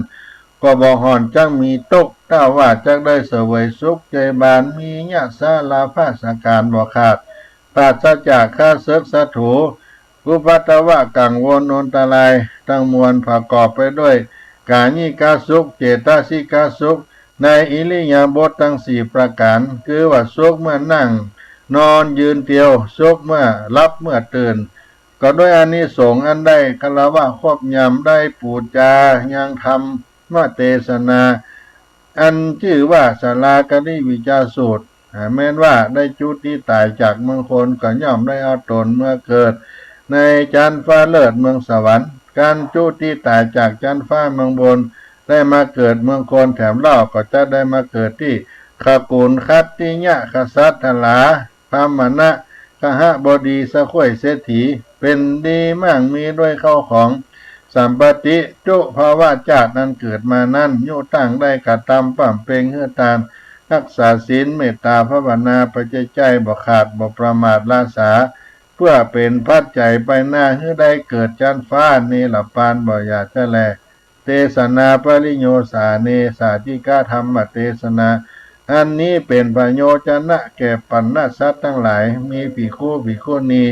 Speaker 2: ก็บอกหอนจังมีตกถ้าว่าจักได้เสวยสุขใจบานมีญาสาลาภาสการบอกขาดปราศจากข้าศึกศัตรูอุปัตตวะกังวลอนตรายทั้งมวลประกอบไปด้วยกาญิกาสุขเจตสิกาสุขในอิริยาบถทั้งสี่ประการคือว่าสุขเมื่อนั่งนอนยืนเตียวสุขเมื่อรับเมื่อตื่นก็ด้วยอานิสงส์อันได้กล่าวว่าครอบยำได้ปูจายังทำมาเทศนาอันชื่อว่าศาลากาลิวิจารสูตรแม้นว่าได้จุติตายจากเมืองคนก็ย่อมได้เอาตนเมื่อเกิดในจันฟ้าเลิศเมืองสวรรค์การจุติตายจากจันฟ้าเมืองบน ได้มาเกิดเมืองโคนแถมเล่าก็จะได้มาเกิดที่ขกูลคัตติยะขสัตถลาพามณะขหบดีสะข่วยเศรษฐีเป็นดีมั่งมีด้วยเข้าของสัมปติจุภาวะจาตนั้นเกิดมานั้นยุตั้งได้กระทำปั่มเปงเฮือตานรักษาศีลเมตตาภาวนาปัจใจบ่ขาดบ่ประมาทลาสาเพื่อเป็นพัดใจไปหน้าให้ได้เกิดจันฟ้านี่ละปานบ่อยาจะแลเทศนาปริโยสาเนสาธิกาธรรมเทศนาอันนี้เป็นประโยชนะแก่ปัณณสัตว์ทั้งหลายมีภิกขุภิกขุณี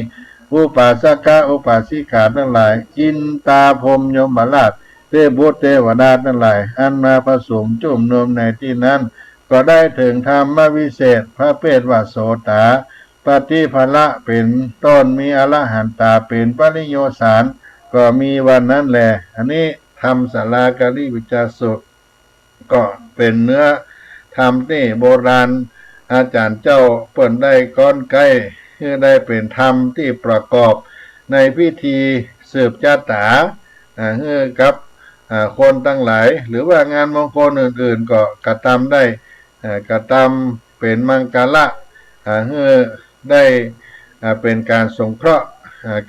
Speaker 2: อุปาสกะอุปาสิกาทั้งหลายอินตาพรหมยมราชเทพบุตรเทวดาทั้งหลายอันมาผสมจุ่มนวมในที่นั้นก็ได้ถึงธรรมวิเศษพระเพทวโสตาปฏิภละเป็นต้นมีอรหันตาเป็นปริโยสารก็มีวันนั้นแหละอันนี้ทำสารากาลิวิจารสุก็เป็นเนื้อธรรมที่โบราณอาจารย์เจ้าเปิ่นได้ก้อนใกล้คือได้เป็นธรรมที่ประกอบในพิธีสืบชาตาคือกับคนตั้งหลายหรือว่างานมงคลอื่นๆก็กระทำได้กระทำเป็นมังกรละคือได้เป็นการสงเคราะห์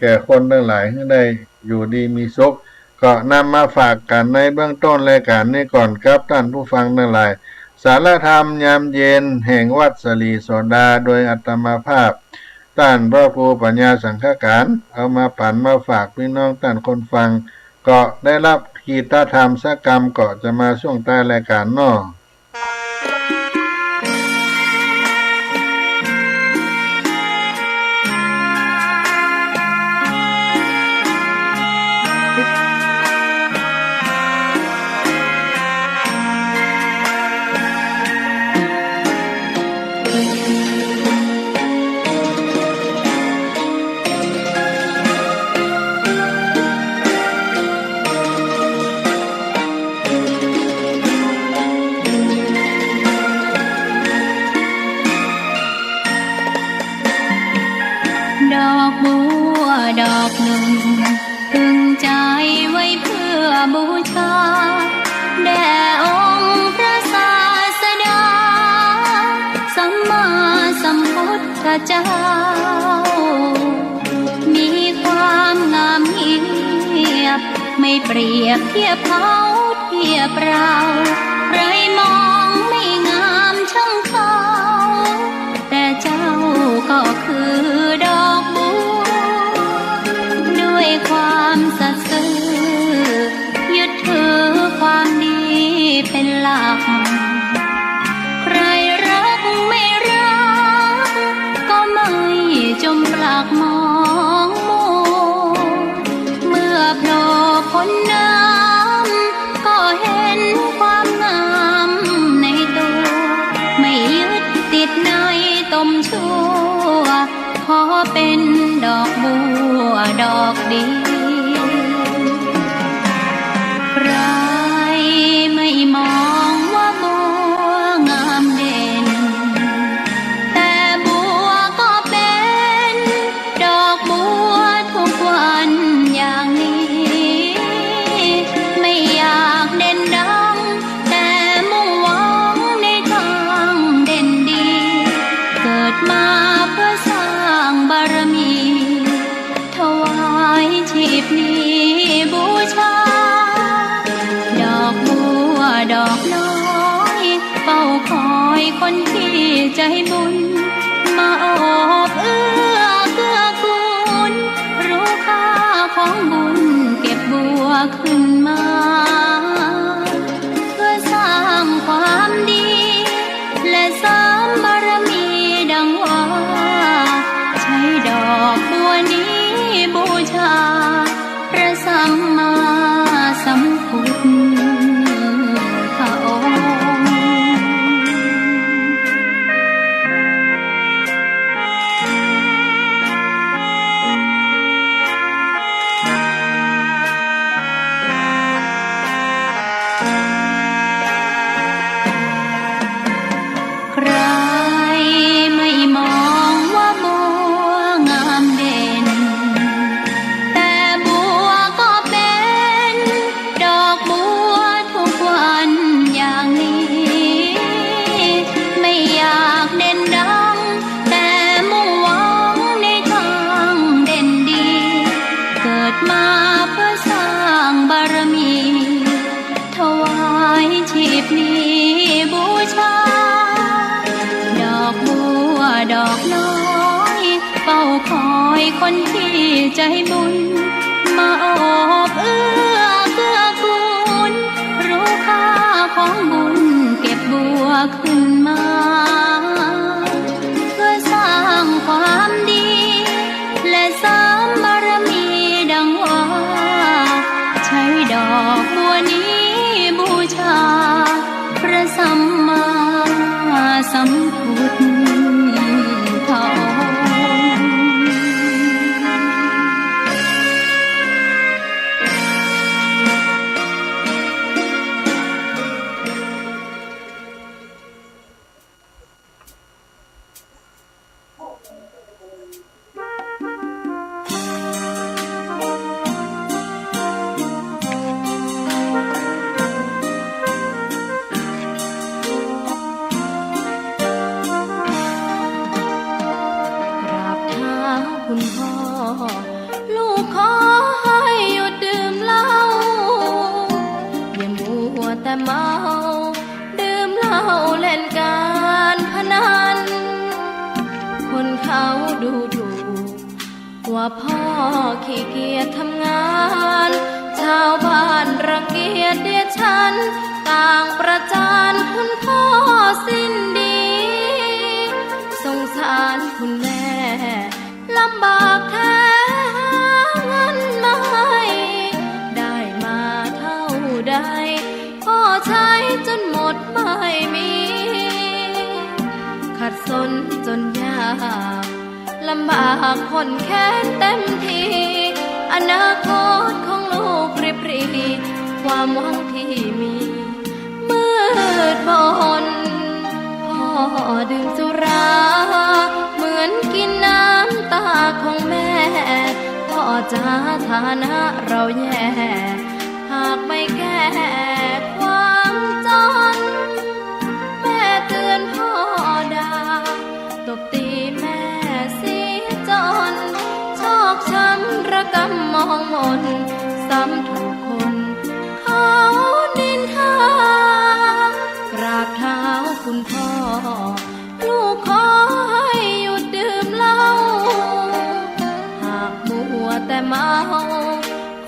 Speaker 2: แก่คนทั้งหลายให้ได้อยู่ดีมีสุขก็นำมาฝากกันในเบื้องต้นรายการนี้ก่อนครับท่านผู้ฟังทั้งหลายสารธรรมยามเย็นแห่งวัดสลีโสดาโดยอัตมาภาพท่านพระครูปัญญาสังฆการเอามาปั่นมาฝากพี่น้องท่านคนฟังก็ได้รับกีตธรรมสักกรรมก็จะมาช่วงใต้รายการนอ
Speaker 3: ดอกบัวดอกหนึ่งพึงใจไว้เพื่อบูชาแด่องค์พระศาสดาสัมมาสัมพุทธเจ้ามีความงามเงียบไม่เปรียบเทียบเขาเทียบเราใครมองไม่งามช่างเขาแต่เจ้าก็คือดอกบัวด้วยความสัตย์ซื่อยึดถือความดีเป็นหลักใครรักไม่รักก็ไม่จมปลักมองมัวเมื่อโผล่พ้นน้ำก็เห็นความงามในตัวไม่ยึดติดในตมชั่วขอเป็นดอกบัวดอกเดียวใครไม่มองว่าบัวงามเด่นแต่บัวก็เป็นดอกบัวทุกวันอย่างนี้ไม่อยากเด่นดังแต่มุ่งหวังในทางเด่นดีเกิดมาเพื่อสร้างบารมีถวายชีพนี้บูชาดอกบัวดอกน้อยเฝ้าคอยคนที่ใจบุญมาโอบเอื้อเกื้อกูลรู้ค่าของบุญเก็บบัวขึ้นมาเพื่อสร้างความดีและสร้างบารมีดังว่าใช้ดอกบัวนี้บูชาพระสัมมาสัมพุทธองค์ ข ชีพนี้บูชาดอกบัวดอกน้อยเฝ้าคอยคนที่ใจบุญมาโอบเอื้อเกื้อกูลรู้ค่าของบุญเก็บบัวขึ้นมาเพื่อสร้างความดีและสร้างบารมีดังว่าใช้ดอกบัวนี้บูชาพระสัมมาสัมพุทธองค์ คุณพ่อลูกขอให้หยุดดื่มเหล้าอย่ามัวแต่เมาดื่มเหล้าเล่นการพนันคนเขาดูถูกว่าพ่อขี้เกียจทำงานชาวบ้านรังเกียจเดียดฉันต่างประจานคุณพ่อสิ้นดีสงสารคุณแม่ลำบากแท้หาเงินมาให้ได้มาเท่าใดพ่อใช้จนหมดไม่มีขัดสนจนยากลำบากคนแค้นเต็มทีอนาคตของลูกริบหรี่ความหวังที่มีมืดมนพ่อดื่มสุราเหมือนกินน้ำตาของแม่พ่อจะฐานะเราแย่หากไม่แก้ความจนแม่เตือนพ่อด่าตบตีแม่เสียจนชอกช้ำระกำมองมนซ้ำถูกคนเขานินทากราบเท้าคุณพ่อลูกขอให้หยุดดื่มเหล้าหากมัวแต่เมา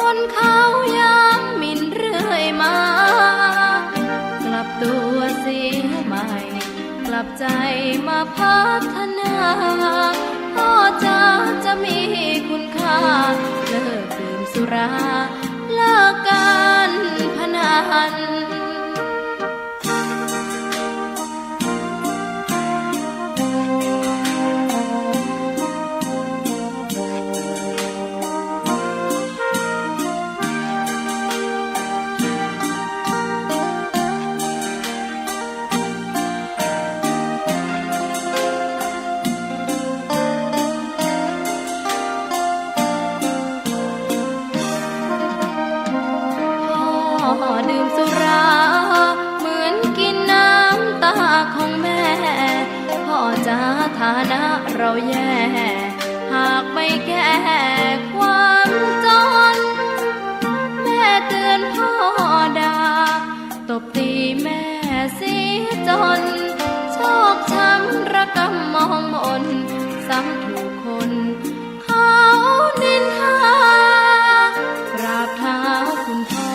Speaker 3: คนเขาย้ำหมิ่นเรื่อยมากลับตัวเสียใหม่กลับใจมาพัฒนาพ่อจะมีคุณค่าเลิกดื่มสุราเลิกการพนันดื่มสุราเหมือนกินน้ำตาของแม่พ่อจะฐานะเราแย่หากไม่แก้ความจนแม่เตือนพ่อด่าตบตีแม่เสียจนชอกช้ำระกำมองมนซ้ำถูกคนเขานินทากราบเท้าคุณพ่อ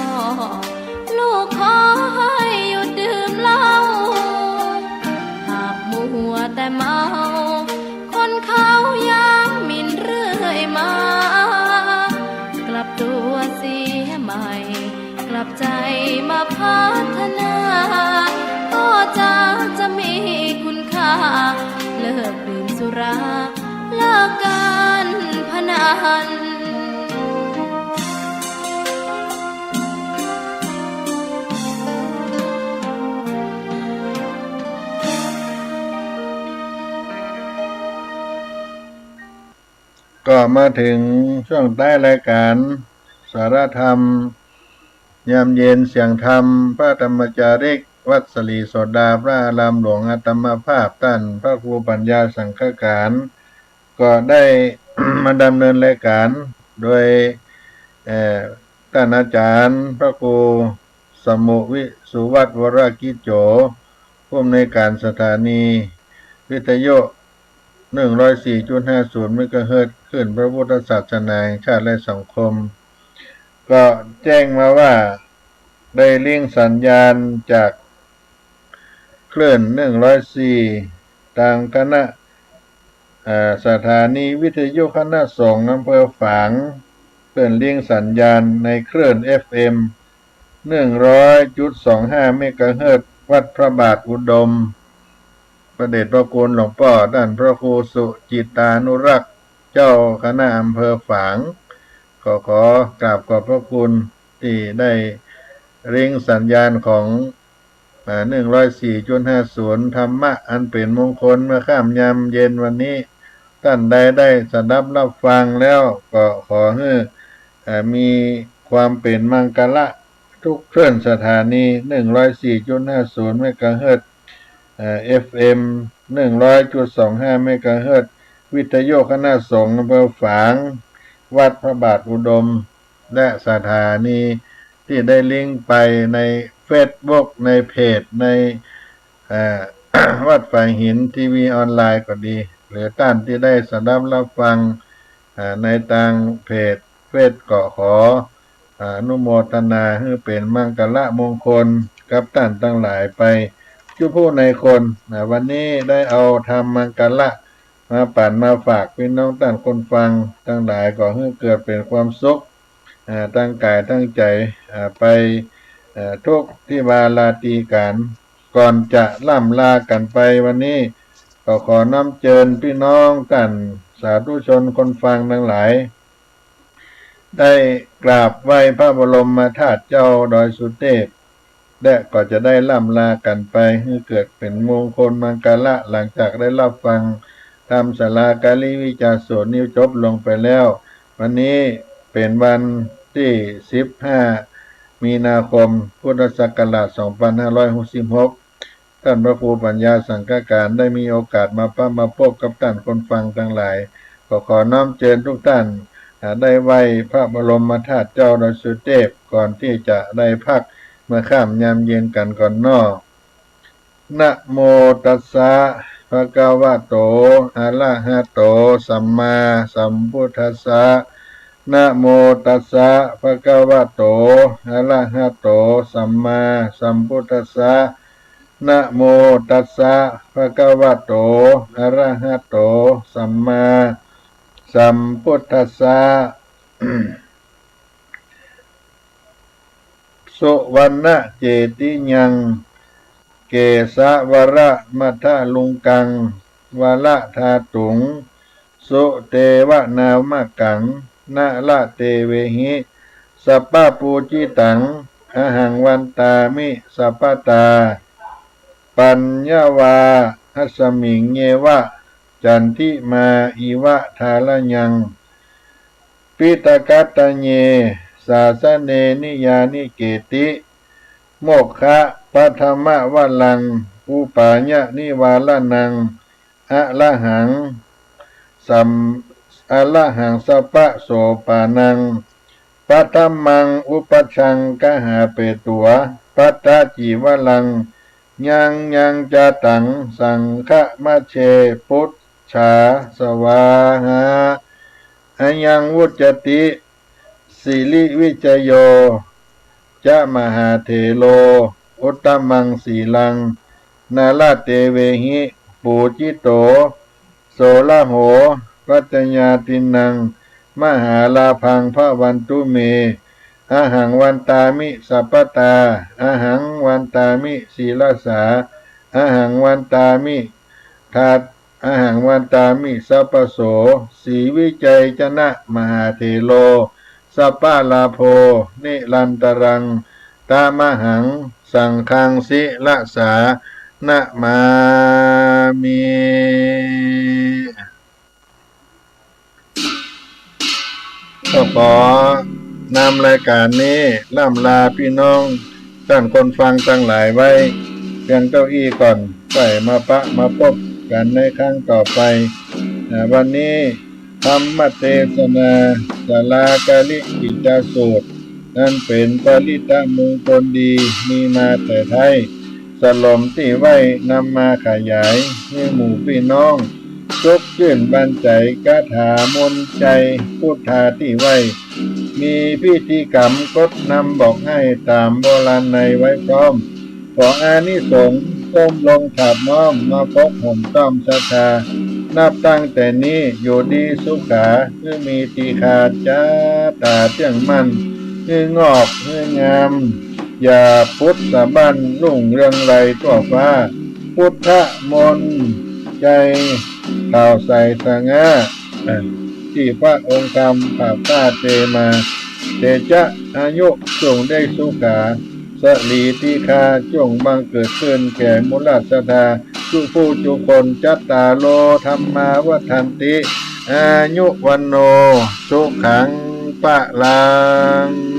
Speaker 3: ลูกขอให้หยุดดื่มเหล้าหากมัวแต่เมาคนเขาย้ำหมิ่นเรื่อยมากลับตัวเสียใหม่กลับใจมาพัฒนาพ่อจะมีคุณค่าเลิกดื่มสุราเลิกการพนัน
Speaker 2: ก็มาถึงช่วงใต้รายการสารธรรมยามเย็นเสียงธรรมพระธรรมจาริกวัดสลีโสดาพระอารามหลวงอาตมาภาพท่านพระครูปัญญาสังฆการ ก็ได้ มาดำเนินรายการโดยท่านอาจารย์พระครู สมุวิสุวัตวรกิจโจผู้อำนวยการสถานีวิทยุ 104.50 เมกะเฮิรตซ์คลื่นพระพุทธศาสนาแห่งชาติและสังคมก็แจ้งมาว่าได้ลิงก์สัญญาณจากคลื่น 104 ทางคณะสถานีวิทยุคณะสงฆ์อำเภอฝางเปิดลิงก์สัญญาณในคลื่น FM 100.25 เมกะเฮิรตซ์วัดพระบาทอุดมพระเดชพระคุณหลวงพ่อท่านพระครูสุจิตานุรักษ์เจ้าคณะอำเภอฝางก็ขอกราบขอบพระคุณที่ได้ลิงก์สัญญาณของ104.50 ธรรมะอันเป็นมงคลเมื่อค่ำยามเย็นวันนี้ท่านใดได้สดับรับฟังแล้วก็ขอให้มีความเป็นมังกละทุกเคลื่อนสถานี 104.50 เมกะเฮิรตซ์FM 100.25 เมกะเฮิรตซ์วิทยุคณะสงฆ์อำเภอฝางวัดพระบาทอุดมและสถานีที่ได้ลิงก์ไปในเฟซบุ๊กในเพจในวัดฝ่ายหินทีวีออนไลน์ก็ดีหรือท่านที่ได้สดับรับฟังในทางเพจเฟซก็ขออนุโมทนาให้เป็นมังกละมงคลกับท่านทั้งหลายไปจุผู้ในคนวันนี้ได้เอาธรรมมังกละมาปั่นมาฝากพี่น้องท่านคนฟังทั้งหลายก็ให้เกิดเป็นความสุขตั้งกายตั้งใจไปทุกที่วาลาตีการก่อนจะล่ำลากันไปวันนี้ก็ขอน้ำเชิญพี่น้องท่านสาธุชนคนฟังทั้งหลายได้กราบไหว้พระบรมธาตุเจ้าดอยสุเทพและก็จะได้ล่ำลากันไปให้เกิดเป็นมงคลมังกละหลังจากได้รับฟังธรรมศาลากาลิวิจารสวดนิ้วจบลงไปแล้ววันนี้เป็นวันที่15 มีนาคมพุทธศักราช 2566 ท่านพระครูปัญญาสังฆการได้มีโอกาสมาพบกับท่านคนฟังทั้งหลายก็ขอน้อมเชิญทุกท่านได้ไหว้พระบรมธาตุเจ้าดอยสุเทพก่อนที่จะได้พักเมื่อค่ำยามเย็นกันก่อนนอกนะโมตัสสะภะคะวะโตอะระหะโตสัมมาสัมพุทธัสสะนะโมตัสสะภะคะวะโตอะระหะโตสัมมาสัมพุทธัสสะนะโมตัสสะภะคะวะโตอะระหะโตสัมมาสัมพุทธัสสะ สุวรรณเจติยังเกสะวระมัทะลุงกังวะละธาตุงสุเตวะนาวะกังนะละเตเวหิสัพพะปูจิตังอหังวันตามิสัพพตาปัญญาวาหัสมิงเยวะจันทิมาอีวะทาลยังปิตกัตตเยสาสเนนิยานิเกติโมกขะปัทมะวะลังอุปาญะนิวาลนังอะละหังสัมอะละหังสัพพะโสปานังปัทมังอุปชังกหาเปตัวปัตตาจีวะลังยังจะตังสังฆมะเชพุทธาสวาหาอายังวุจติสิริวิจโยจะมหาเถโลอุตตมังสีลังนาลาเตเวหิปูจิโตโสละโหปัจจญาตินังมหาลาพังพระวันตุเมอาหังวันตามิสัพพตาอาหังวันตามิศีลสาอาหังวันตามิทัตอาหังวันตามิสัพพโสสีวิจัยจนะมหาเถโลสัพพะลาโภนิรันตรังตามหังสังฆังสิละสานะมามิก็ขอนำรายการนี้ล่ำลาพี่น้องท่านคนฟังทั้งหลายไว้เพียงเก้าอี้ก่อนไปมาพบกันในครั้งต่อไปวันนี้ธรรมเทศนาศาลากาลิกิจสูตร นั่นเป็นปริตมงคลดีมีมาแต่ไทยสลมที่ไว้นำมาขยายให้หมู่พี่น้องจุกชื่นบันใจกาถามนใจพุทธาที่ไว้มีพิธีกรรมกดนำบอกให้ตามโบราณในไว้พร้อมขออานิสงส์ก้มลงถาดน้อมมาพบห่มต้อมศรัทธานับตั้งแต่นี้อยู่ดีสุขาเพื่อมีตีขาดจ้าตาเจียงมันเพื่องอกเพื่องามอย่าพุทธบันรุ่งเรืองไรทั่วฟ้าพุทธมนต์ใจข่าวใสสง่าที่พระองค์คำผ่าป้าเตมาเตจะอายุจงได้สุขาสลีตีคาจงบังเกิดขึ้นแก่มุลสธาทุกผู้ทุกคนจัตตาโลธรรมาวัฏันติอายุวันโนสุขังปะลัง